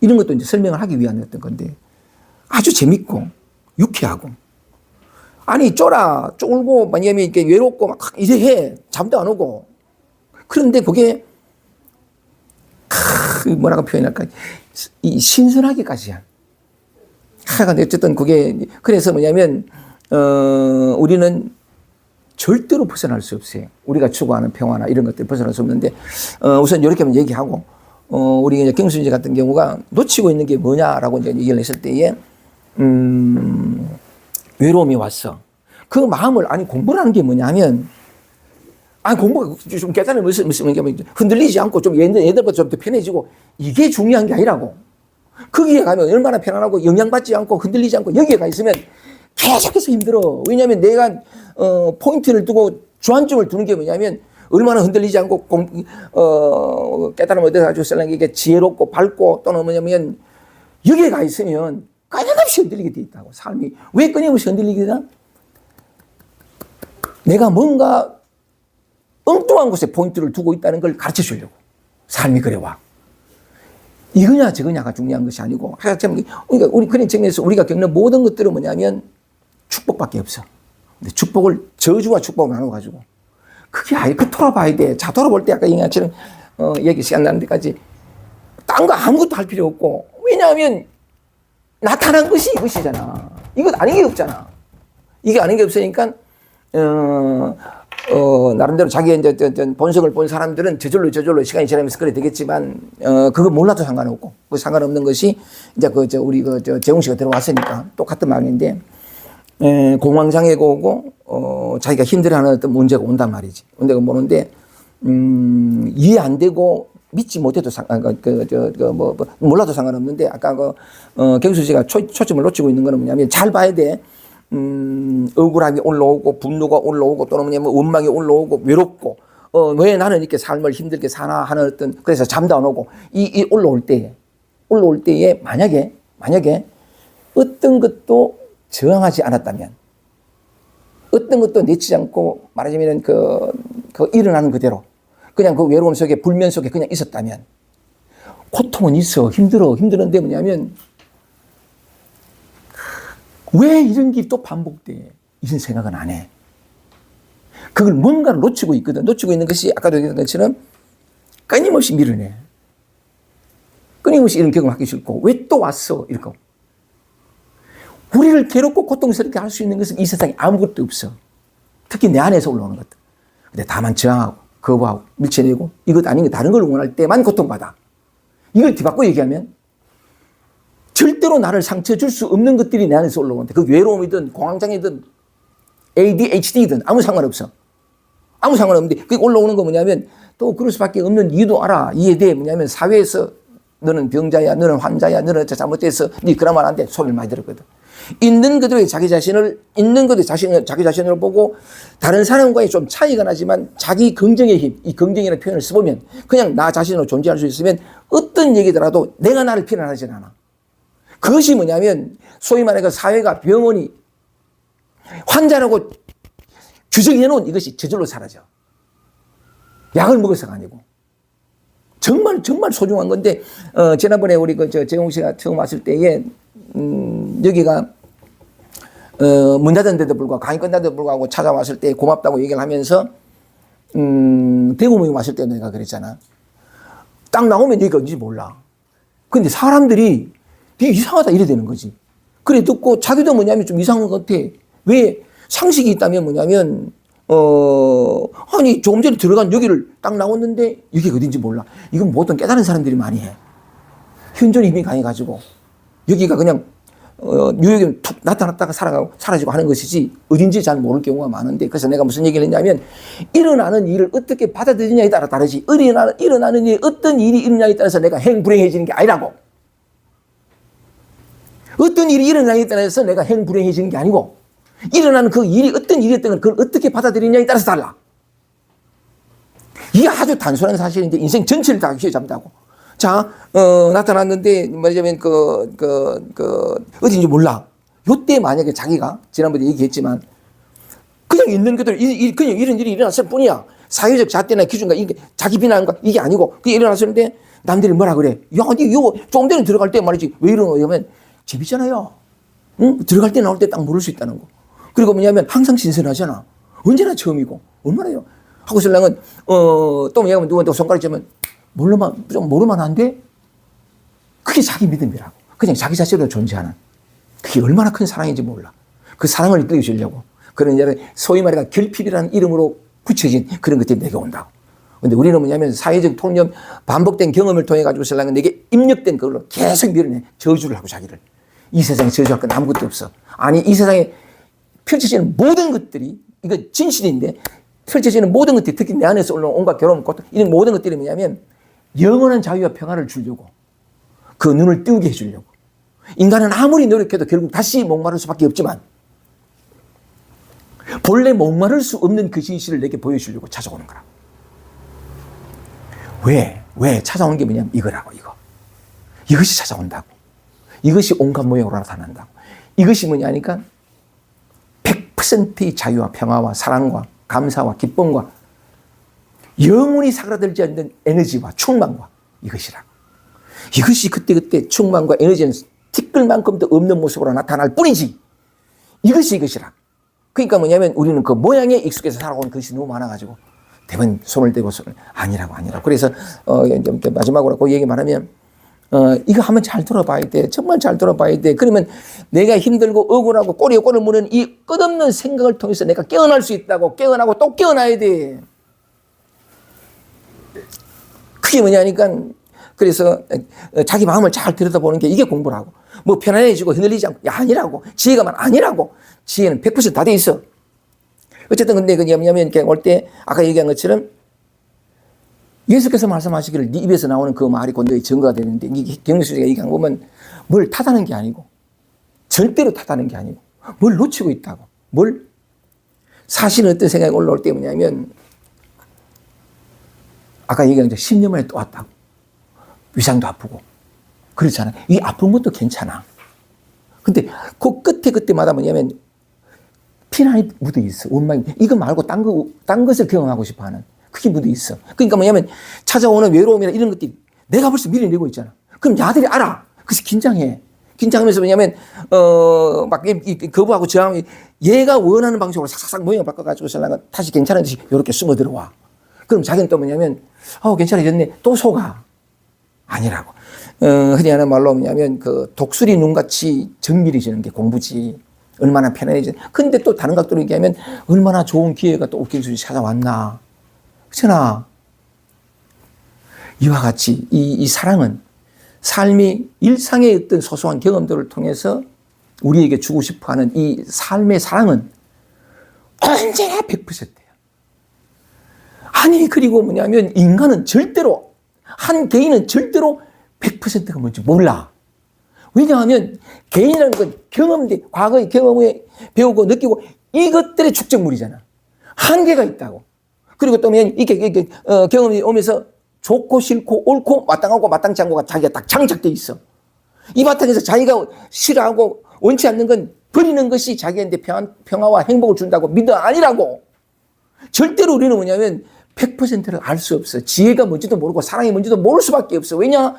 S1: 이런 것도 이제 설명을 하기 위한 어떤 건데, 아주 재밌고, 유쾌하고, 아니, 쫄고, 왜냐면 이렇게 외롭고, 막 이래 해. 잠도 안 오고. 그런데 그게, 뭐라고 표현할까. 신선하기까지야. 하여간 어쨌든 그게, 그래서 뭐냐면, 우리는 절대로 벗어날 수 없어요. 우리가 추구하는 평화나 이런 것들 벗어날 수 없는데, 우선 이렇게 한번 얘기하고, 우리 이제 경순이 같은 경우가 놓치고 있는 게 뭐냐라고 이제 얘기를 했을 때에, 외로움이 왔어. 그 마음을, 공부를 하는 게 뭐냐면, 공부가 좀 깨달음이 무슨 흔들리지 않고 좀 얘들보다 좀 더 편해지고, 이게 중요한 게 아니라고. 거기에 가면 얼마나 편안하고 영향받지 않고 흔들리지 않고 여기에 가 있으면 계속해서 힘들어. 왜냐하면 내가, 포인트를 두고 주안점을 두는 게 뭐냐면, 얼마나 흔들리지 않고, 깨달음을 얻어가지고 셀랑에게 지혜롭고 밝고 또는 뭐냐면, 여기에 가 있으면, 끊임없이 흔들리게 돼 있다고. 삶이 왜 끊임없이 흔들리게 되나? 내가 뭔가 엉뚱한 곳에 포인트를 두고 있다는 걸 가르쳐 주려고. 삶이 그래 와. 이거냐 저거냐가 중요한 것이 아니고, 그러니까 우리 그런 측면에서 우리가 겪는 모든 것들은 뭐냐면 축복밖에 없어. 근데 축복을 저주와 축복을 나눠가지고 그게 아예 돌아봐야 돼. 자, 돌아볼 때 아까 얘기처럼 얘기 시간 나는 데까지 딴 거 아무것도 할 필요 없고, 왜냐하면 나타난 것이 이것이잖아. 이것 아닌 게 없잖아. 이게 아닌 게 없으니까, 나름대로 자기의 이제 본성을 본 사람들은 저절로 시간이 지나면서 그래 되겠지만, 그거 몰라도 상관없고, 그 상관없는 것이 이제 우리 재웅 씨가 들어왔으니까 똑같은 말인데, 공황장애가 오고, 자기가 힘들어하는 어떤 문제가 온단 말이지. 문제가 오는데, 이해 안 되고, 믿지 못해도 몰라도 상관없는데, 아까 경수 씨가 초점을 놓치고 있는 거는 뭐냐면, 잘 봐야 돼. 억울함이 올라오고, 분노가 올라오고, 또는 뭐냐면 원망이 올라오고, 외롭고, 왜 나는 이렇게 삶을 힘들게 사나 하는 어떤, 그래서 잠도 안 오고, 올라올 때에, 만약에 어떤 것도 저항하지 않았다면, 어떤 것도 내치지 않고, 말하자면 일어나는 그대로, 그냥 그 외로움 속에, 불면 속에 그냥 있었다면, 고통은 있어. 힘들었는데 뭐냐면, 왜 이런 게 또 반복돼? 이런 생각은 안 해. 그걸 뭔가를 놓치고 있거든. 놓치고 있는 것이 아까도 얘기한 것처럼 끊임없이 밀어내. 끊임없이 이런 경험하기 싫고, 왜 또 왔어? 이러고. 우리를 괴롭고 고통스럽게 할 수 있는 것은 이 세상에 아무것도 없어. 특히 내 안에서 올라오는 것들. 근데 다만 저항하고, 거부하고, 밀쳐내고, 이것 아닌 게 다른 걸 원할 때만 고통받아. 이걸 뒤바꿔 얘기하면, 절대로 나를 상처 줄 수 없는 것들이 내 안에서 올라오는데, 그 외로움이든 공황장애든 ADHD든 아무 상관없어. 아무 상관없는데, 그게 올라오는 거 뭐냐면, 또 그럴 수밖에 없는 이유도 알아. 이해돼. 뭐냐면, 사회에서 너는 병자야, 너는 환자야, 너는 잘못돼서 네 그러면 안 돼. 소리를 많이 들었거든. 있는 그대로의 자기 자신을 보고 다른 사람과의 좀 차이가 나지만 자기 긍정의 힘, 이 긍정이라는 표현을 써보면 그냥 나 자신으로 존재할 수 있으면 어떤 얘기더라도 내가 나를 비난하진 않아. 그것이 뭐냐면 소위 말해 그 사회가 병원이 환자라고 규정해 놓은 이것이 저절로 사라져. 약을 먹어서가 아니고. 정말 소중한 건데, 지난번에 우리 재홍 씨가 처음 왔을 때에, 여기가, 문 닫았는데도 불구하고, 강의 끝났는데도 불구하고 찾아왔을 때 고맙다고 얘기를 하면서, 대구 모임 왔을 때 내가 그랬잖아. 딱 나오면 얘기가 어딘지 몰라. 근데 사람들이 되게 이상하다 이래 되는 거지. 그래 듣고 자기도 뭐냐면 좀 이상한 것 같아. 왜? 상식이 있다면 뭐냐면, 아니, 조금 전에 들어간 여기를 딱 나왔는데, 여기가 어딘지 몰라. 이건 보통 깨달은 사람들이 많이 해. 현존 힘이 강해가지고, 여기가 그냥, 뉴욕에 툭 나타났다가 사라지고 하는 것이지, 어딘지 잘 모를 경우가 많은데, 그래서 내가 무슨 얘기를 했냐면, 일어나는 일을 어떻게 받아들이냐에 따라 다르지, 일어나는 일이 어떤 일이 일어나냐에 따라서 내가 행불행해지는 게 아니라고. 어떤 일이 일어나냐에 따라서 내가 행불행해지는 게 아니고, 일어나는 그 일이 어떤 일이었던 걸 그걸 어떻게 받아들이냐에 따라서 달라. 이게 아주 단순한 사실인데 인생 전체를 다 휘어잡는다고. 자, 나타났는데 말하자면 어딘지 몰라. 요때 만약에 자기가 지난번에 얘기했지만 그냥 있는 그대로 그냥 이런 일이 일어났을 뿐이야. 사회적 잣대나 기준과 자기 비난과 이게 아니고 그게 일어났었는데 남들이 뭐라 그래. 야, 이거 조금 전에 들어갈 때 말이지 왜 이러노? 이러면 재밌잖아요. 응? 들어갈 때 나올 때 딱 모를 수 있다는 거. 그리고 뭐냐면 항상 신선하잖아. 언제나 처음이고. 얼마나요? 하고 신랑은 또 뭐냐면 누구한테 손가락 쥐면 모르면 안 돼? 그게 자기 믿음이라고. 그냥 자기 자신으로 존재하는. 그게 얼마나 큰 사랑인지 몰라. 그 사랑을 느껴주려고. 그런 여러 소위 말해 결핍이라는 이름으로 붙여진 그런 것들이 내게 온다고. 근데 우리는 뭐냐면 사회적 통념 반복된 경험을 통해 가지고 신랑은 내게 입력된 그걸로 계속 밀어내. 저주를 하고 자기를. 이 세상에 저주할 건 아무것도 없어. 아니 이 세상에 펼쳐지는 모든 것들이 이거 진실인데 펼쳐지는 모든 것들이 특히 내 안에서 올라온 온갖 괴로움, 고통 이런 모든 것들이 뭐냐면 영원한 자유와 평화를 주려고 그 눈을 띄우게 해주려고. 인간은 아무리 노력해도 결국 다시 목마를 수밖에 없지만 본래 목마를 수 없는 그 진실을 내게 보여주려고 찾아오는 거라. 왜 찾아오는 게 뭐냐면 이거라고. 이것이 찾아온다고. 이것이 온갖 모양으로 나타난다고. 이것이 뭐냐니까 100%의 자유와 평화와 사랑과 감사와 기쁨과 영원히 사그라들지 않는 에너지와 충만과 이것이라고. 이것이 그때그때 충만과 에너지는 티끌만큼도 없는 모습으로 나타날 뿐이지. 이것이라고. 그러니까 뭐냐면 우리는 그 모양에 익숙해서 살아온 것이 너무 많아가지고 대부분 손을 대고 아니라고. 그래서 마지막으로 그 얘기 말하면 이거 한번 잘 들어봐야 돼. 정말 잘 들어봐야 돼. 그러면 내가 힘들고 억울하고 꼬리에 꼬리를 무는 이 끝없는 생각을 통해서 내가 깨어날 수 있다고. 깨어나고 또 깨어나야 돼. 그게 뭐냐니까 그래서 자기 마음을 잘 들여다보는 게 이게 공부라고. 뭐 편안해지고 흔들리지 않고 아니라고. 지혜가만 아니라고. 지혜는 100% 다 돼 있어. 어쨌든 근데 그 뭐냐면 이렇게 올 때 아까 얘기한 것처럼 예수께서 말씀하시기를 네 입에서 나오는 그 말이 곧 너의 증거가 되는데 경영수지가 얘기한 거 보면 뭘 탓하는 게 아니고 절대로 탓하는 게 아니고 뭘 놓치고 있다고. 사실은 어떤 생각이 올라올 때 뭐냐면 아까 얘기한 게 10년 만에 또 왔다고. 위장도 아프고 그렇잖아. 이 아픈 것도 괜찮아. 근데 그 끝에 그때마다 뭐냐면 피난이 묻어 있어. 원망이. 이거 말고 딴 것을 경험하고 싶어 하는. 그게 묻어 있어. 그러니까 뭐냐면 찾아오는 외로움이나 이런 것들이 내가 벌써 밀어내고 있잖아. 그럼 야들이 알아. 그래서 긴장해. 긴장하면서 뭐냐면, 거부하고 저항이 얘가 원하는 방식으로 싹싹 모양을 바꿔가지고 설라가 다시 괜찮은 듯이 이렇게 숨어 들어와. 그럼 자기는 또 뭐냐면, 괜찮아졌네. 또 속아. 아니라고. 흔히 하는 말로 뭐냐면 그 독수리 눈같이 정밀해지는 게 공부지. 얼마나 편안해지. 근데 또 다른 각도로 얘기하면 얼마나 좋은 기회가 또 옥경수지 찾아왔나. 그렇잖아. 이와 같이 이 사랑은 삶이 일상의 어떤 소소한 경험들을 통해서 우리에게 주고 싶어하는 이 삶의 사랑은 언제나 100%예요. 아니 그리고 뭐냐면 인간은 절대로 한 개인은 절대로 100%가 뭔지 몰라. 왜냐하면 개인이라는 건 경험대, 과거의 경험에 배우고 느끼고 이것들의 축적물이잖아. 한계가 있다고. 그리고 또 이렇게 경험이 오면서 좋고 싫고 옳고 마땅하고 마땅치 않고가 자기가 딱 장착돼 있어. 이 바탕에서 자기가 싫어하고 원치 않는 건 버리는 것이 자기한테 평화와 행복을 준다고 믿어. 아니라고. 절대로 우리는 뭐냐면 100%를 알 수 없어. 지혜가 뭔지도 모르고 사랑이 뭔지도 모를 수밖에 없어. 왜냐?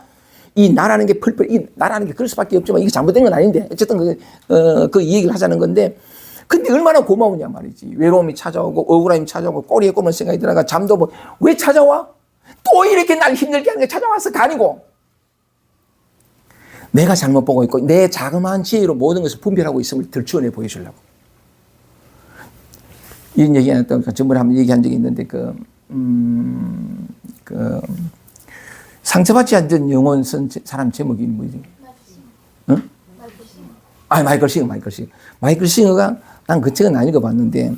S1: 이 나라는 게 이 나라는 게 그럴 수밖에 없지만 이게 잘못된 건 아닌데 어쨌든 이 얘기를 하자는 건데, 근데 얼마나 고마우냐 말이지. 외로움이 찾아오고 억울함이 찾아오고 꼬리에 꼬문 생각이 들어가 잠도 뭐 왜 찾아와? 또 이렇게 날 힘들게 하는 게 찾아와서 아니고 내가 잘못 보고 있고 내 자그마한 지혜로 모든 것을 분별하고 있음을 들추어내 보여주려고. 이런 얘기 했던 전번에 한번 얘기한 적이 있는데 상처받지 않던 영혼 쓴 사람 제목이 뭐지? 응? 마이클 싱어. 마이클 싱어가 난 그 책은 안 읽어봤는데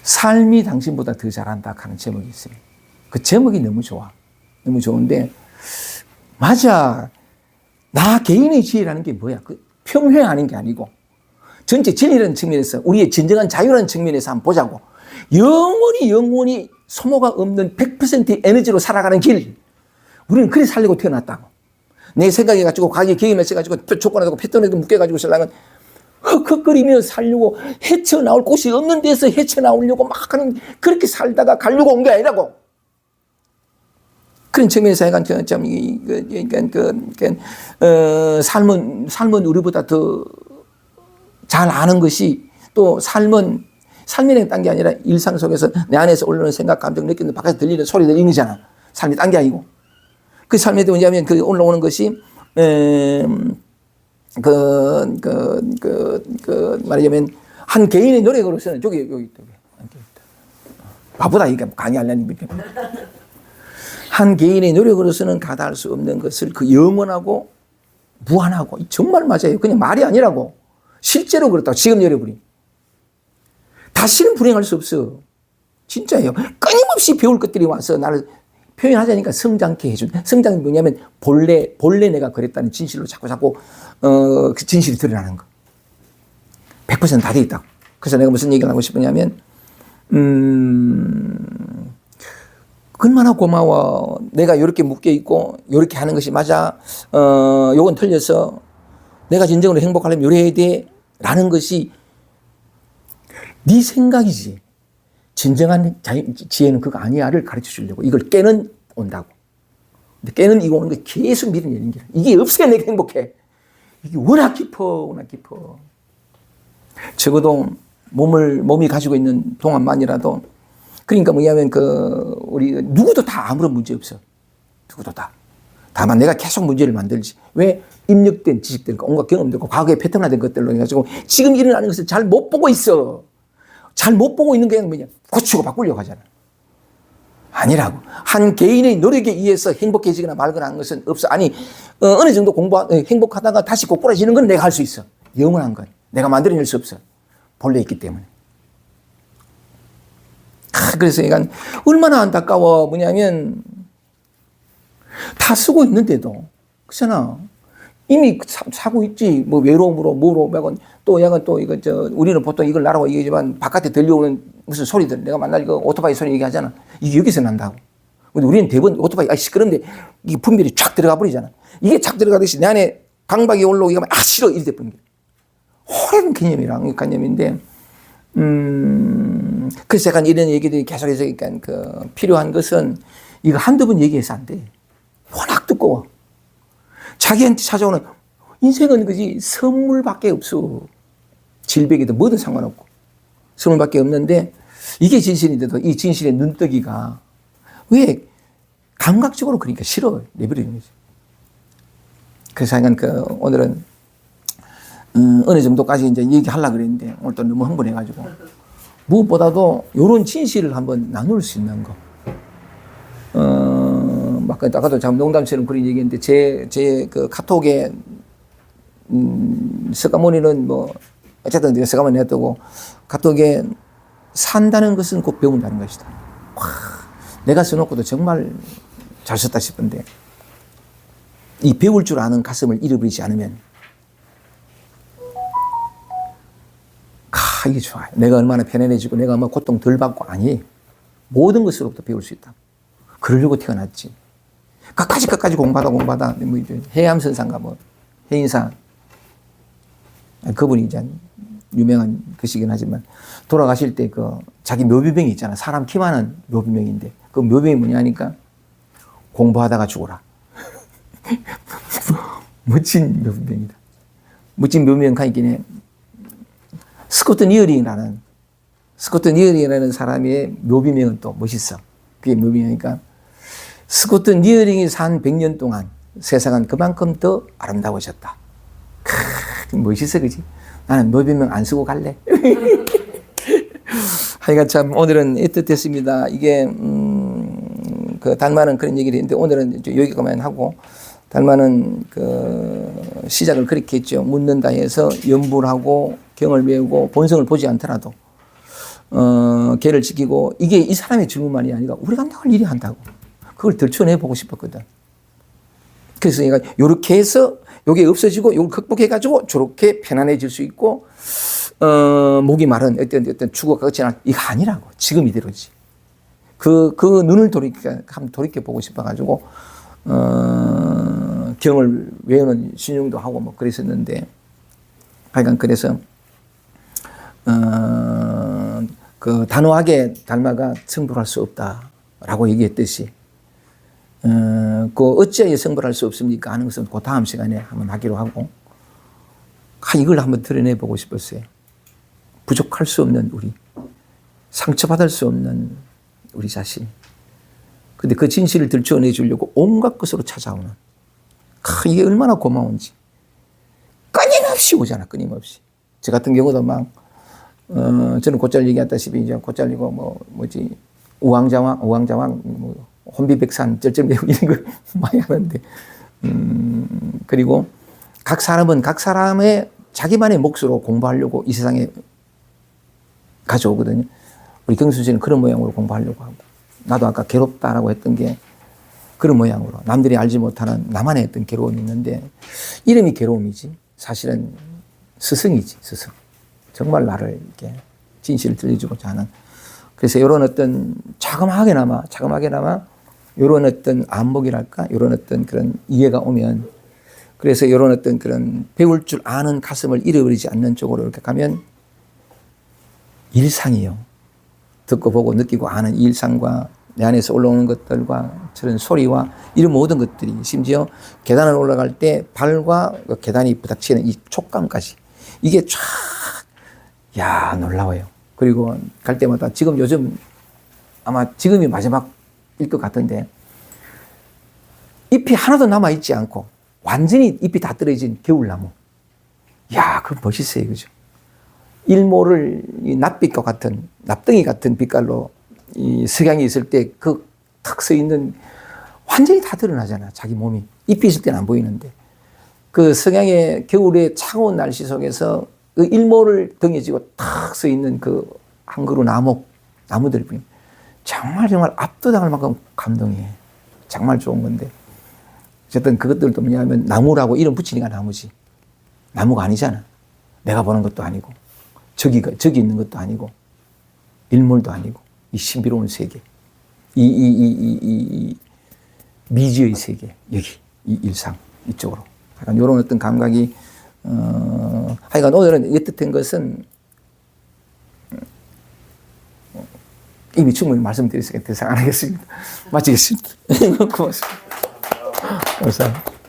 S1: 삶이 당신보다 더 잘한다 하는 제목이 있어요. 그 제목이 너무 좋아. 너무 좋은데 맞아. 나 개인의 지혜라는 게 뭐야? 그 평행하는 게 아니고 전체 진리라는 측면에서 우리의 진정한 자유라는 측면에서 한번 보자고. 영원히 소모가 없는 100%의 에너지로 살아가는 길. 우리는 그래 살려고 태어났다고. 내 생각해가지고 과거에 경험에 써가지고 조건하고 패턴에도 묶여가지고 살라면 헉헉거리며 살려고 헤쳐나올 곳이 없는 데서 헤쳐나오려고 막 하는, 그렇게 살다가 가려고 온 게 아니라고. 그런 측면에서 약간 삶은 우리보다 더 잘 아는 것이, 또 삶이라는 딴 게 아니라 일상 속에서 내 안에서 올라오는 생각, 감정, 느끼는 바깥에서 들리는 소리들 이거잖아. 삶이 딴 게 아니고. 그 삶에도 뭐냐면 그 올라오는 것이 말하자면 한 개인의 노력으로서는 여기 있다. 바보다 이게 강의하려니. 한 개인의 노력으로서는 가다할 수 없는 것을 그 영원하고 무한하고, 정말 맞아요. 그냥 말이 아니라고. 실제로 그렇다고. 지금 여러분이 다시는 불행할 수 없어. 진짜예요. 끊임없이 배울 것들이 와서 나를 표현하자니까 성장케 해준. 성장이 뭐냐면 본래 내가 그랬다는 진실로 자꾸 그 진실이 드러나는 거. 100% 다 돼 있다고. 그래서 내가 무슨 얘기를 하고 싶으냐면 얼마나 고마워. 내가 이렇게 묶여 있고 이렇게 하는 것이 맞아. 요건 틀려서 내가 진정으로 행복하려면 이래 해야 돼. 라는 것이 네 생각이지. 진정한 지혜는 그거 아니야를 가르쳐 주려고. 이걸 깨는 온다고. 근데 깨는 이거 오는 거 계속 미련 열린 길. 이게 없어야 내가 행복해. 이게 워낙 깊어. 적어도 몸이 가지고 있는 동안만이라도, 그러니까 뭐냐면 우리 누구도 다 아무런 문제 없어. 누구도 다. 다만 내가 계속 문제를 만들지. 왜? 입력된 지식들과 온갖 경험들과 과거에 패턴화된 것들로 해가지고 지금 일어나는 것을 잘 못 보고 있어. 잘 못 보고 있는 게 뭐냐? 고치고 바꾸려고 하잖아. 아니라고. 한 개인의 노력에 의해서 행복해지거나 말거나 하는 것은 없어. 아니, 어느 정도 행복하다가 다시 고꾸라지는 건 내가 할 수 있어. 영원한 건 내가 만들어낼 수 없어. 본래 있기 때문에. 그래서 이건 얼마나 안타까워. 뭐냐면 다 쓰고 있는데도, 그렇잖아. 이미 사고 있지. 뭐 외로움으로 뭐로 또 약간 또 이거 우리는 보통 이걸 나라고 얘기하지만 바깥에 들려오는 무슨 소리들, 내가 만날 이거 오토바이 소리 얘기하잖아. 이게 여기서 난다고. 근데 우리는 대부분 오토바이 시끄러운데 이게 분별이 쫙 들어가 버리잖아. 이게 쫙 들어가듯이 내 안에 강박이 올라오기가 하면 싫어 이래 돼 버린 거야. 오랜 개념이랑 개념인데 그래서 약간 이런 얘기들이 계속해서 필요한 것은 이거 한두 번 얘기해서 안 돼. 워낙 두꺼워. 자기한테 찾아오는 인생은 그지 선물밖에 없어. 질병이든 뭐든 상관없고 선물밖에 없는데, 이게 진실인데도 이 진실의 눈뜨기가 왜 감각적으로 그러니까 싫어 내버리는 거지. 그래서 하여간 오늘은 어느 정도까지 이제 얘기하려고 그랬는데 오늘 또 너무 흥분해가지고, 무엇보다도 이런 진실을 한번 나눌 수 있는 거. 아까도 참 농담처럼 그런 얘기했는데, 제 카톡에, 석가모니는 어쨌든 석가모니 했다고, 카톡에 산다는 것은 꼭 배운다는 것이다. 와, 내가 써놓고도 정말 잘 썼다 싶은데, 이 배울 줄 아는 가슴을 잃어버리지 않으면 이게 좋아요. 내가 얼마나 편안해지고 내가 얼마나 고통 덜 받고 아니 모든 것으로부터 배울 수 있다. 그러려고 태어났지. 끝까지 공부하다 뭐 해암선상가 뭐 해인사 그분이 이제 유명한 것이긴 하지만 돌아가실 때 그 자기 묘비명이 있잖아. 사람 키만한 묘비명인데 그 묘비명이 뭐냐니까 공부하다가 죽어라. 멋진 묘비명이다. 멋진 묘비명 가있긴 해. 스코트 니어링이라는 사람의 묘비명은 또 멋있어. 그게 묘비명이니까 스코트 니어링이 산 100년 동안 세상은 그만큼 더 아름다워졌다. 멋있어, 그지? 나는 묘비명 안 쓰고 갈래. 하여간 참 오늘은 애틋했습니다. 이게 그 달마는 그런 얘기를 했는데 오늘은 여기까지만 하고 달마는 그 시작을 그렇게 했죠. 묻는다 해서 연부를 하고 경을 배우고 본성을 보지 않더라도 걔를 지키고 이게 이 사람의 질문만이 아니라 우리가 늘 일이 한다고 그걸 들춰내 보고 싶었거든. 그래서 얘가 요렇게 해서 요게 없어지고 요걸 극복해 가지고 저렇게 편안해질 수 있고 목이 마른 어떤 추구가 끝이 날 이거 아니라고. 지금 이대로지. 그 눈을 한번 돌이켜 보고 싶어 가지고 경을 외우는 신용도 하고 뭐 그랬었는데 하여간 그래서 그 단호하게 달마가 승부할 수 없다라고 얘기했듯이 그 어찌하여 승부할 수 없습니까 하는 것은 그 다음 시간에 한번 하기로 하고 이걸 한번 드러내 보고 싶었어요. 부족할 수 없는 우리, 상처받을 수 없는 우리 자신. 근데 그 진실을 들춰내 주려고 온갖 것으로 찾아오는 이게 얼마나 고마운지. 끊임없이 오잖아, 끊임없이. 저 같은 경우도 막 저는 곧잘 얘기했다시피 이제 곧 잘리고 우왕좌왕 뭐 혼비백산 쩔쩔매고 이런 걸 많이 하는데 그리고 각 사람은 각 사람의 자기만의 몫으로 공부하려고 이 세상에 가져오거든요. 우리 경순 씨는 그런 모양으로 공부하려고 하고 나도 아까 괴롭다라고 했던 게 그런 모양으로 남들이 알지 못하는 나만의 어떤 괴로움이 있는데 이름이 괴로움이지 사실은 스승이지 스승. 정말 나를 이렇게 진실을 들려주고자 하는. 그래서 이런 어떤 자그마하게나마 이런 어떤 안목이랄까, 이런 어떤 그런 이해가 오면, 그래서 이런 어떤 그런 배울 줄 아는 가슴을 잃어버리지 않는 쪽으로 이렇게 가면 일상이요. 듣고 보고 느끼고 아는 일상과 내 안에서 올라오는 것들과 저런 소리와 이런 모든 것들이 심지어 계단을 올라갈 때 발과 계단이 부닥치는 이 촉감까지 이게 쫙 놀라워요. 그리고 갈 때마다 요즘 아마 지금이 마지막일 것 같은데 잎이 하나도 남아있지 않고 완전히 잎이 다 떨어진 겨울나무. 그거 멋있어요. 그죠? 일몰을 이 낯빛과 같은, 납덩이 같은 빛깔로 이 석양이 있을 때 그 탁 서 있는 완전히 다 드러나잖아. 자기 몸이. 잎이 있을 때는 안 보이는데. 그 석양의 겨울의 차가운 날씨 속에서 그 일몰을 등에 지고 탁 서 있는 그 한 그루 나무들 뿐이 정말 압도당할 만큼 감동해. 정말 좋은 건데. 어쨌든 그것들도 뭐냐면 나무라고 이름 붙이니까 나무지. 나무가 아니잖아. 내가 보는 것도 아니고 저기 있는 것도 아니고 일몰도 아니고 이 신비로운 세계. 이 미지의 세계. 여기 이 일상 이쪽으로. 약간 이런 어떤 감각이 하여간 오늘은 애틋한 것은 이미 충분히 말씀드렸으니까 더 이상 안 하겠습니다. 마치겠습니다. 고맙습니다. 감사합니다.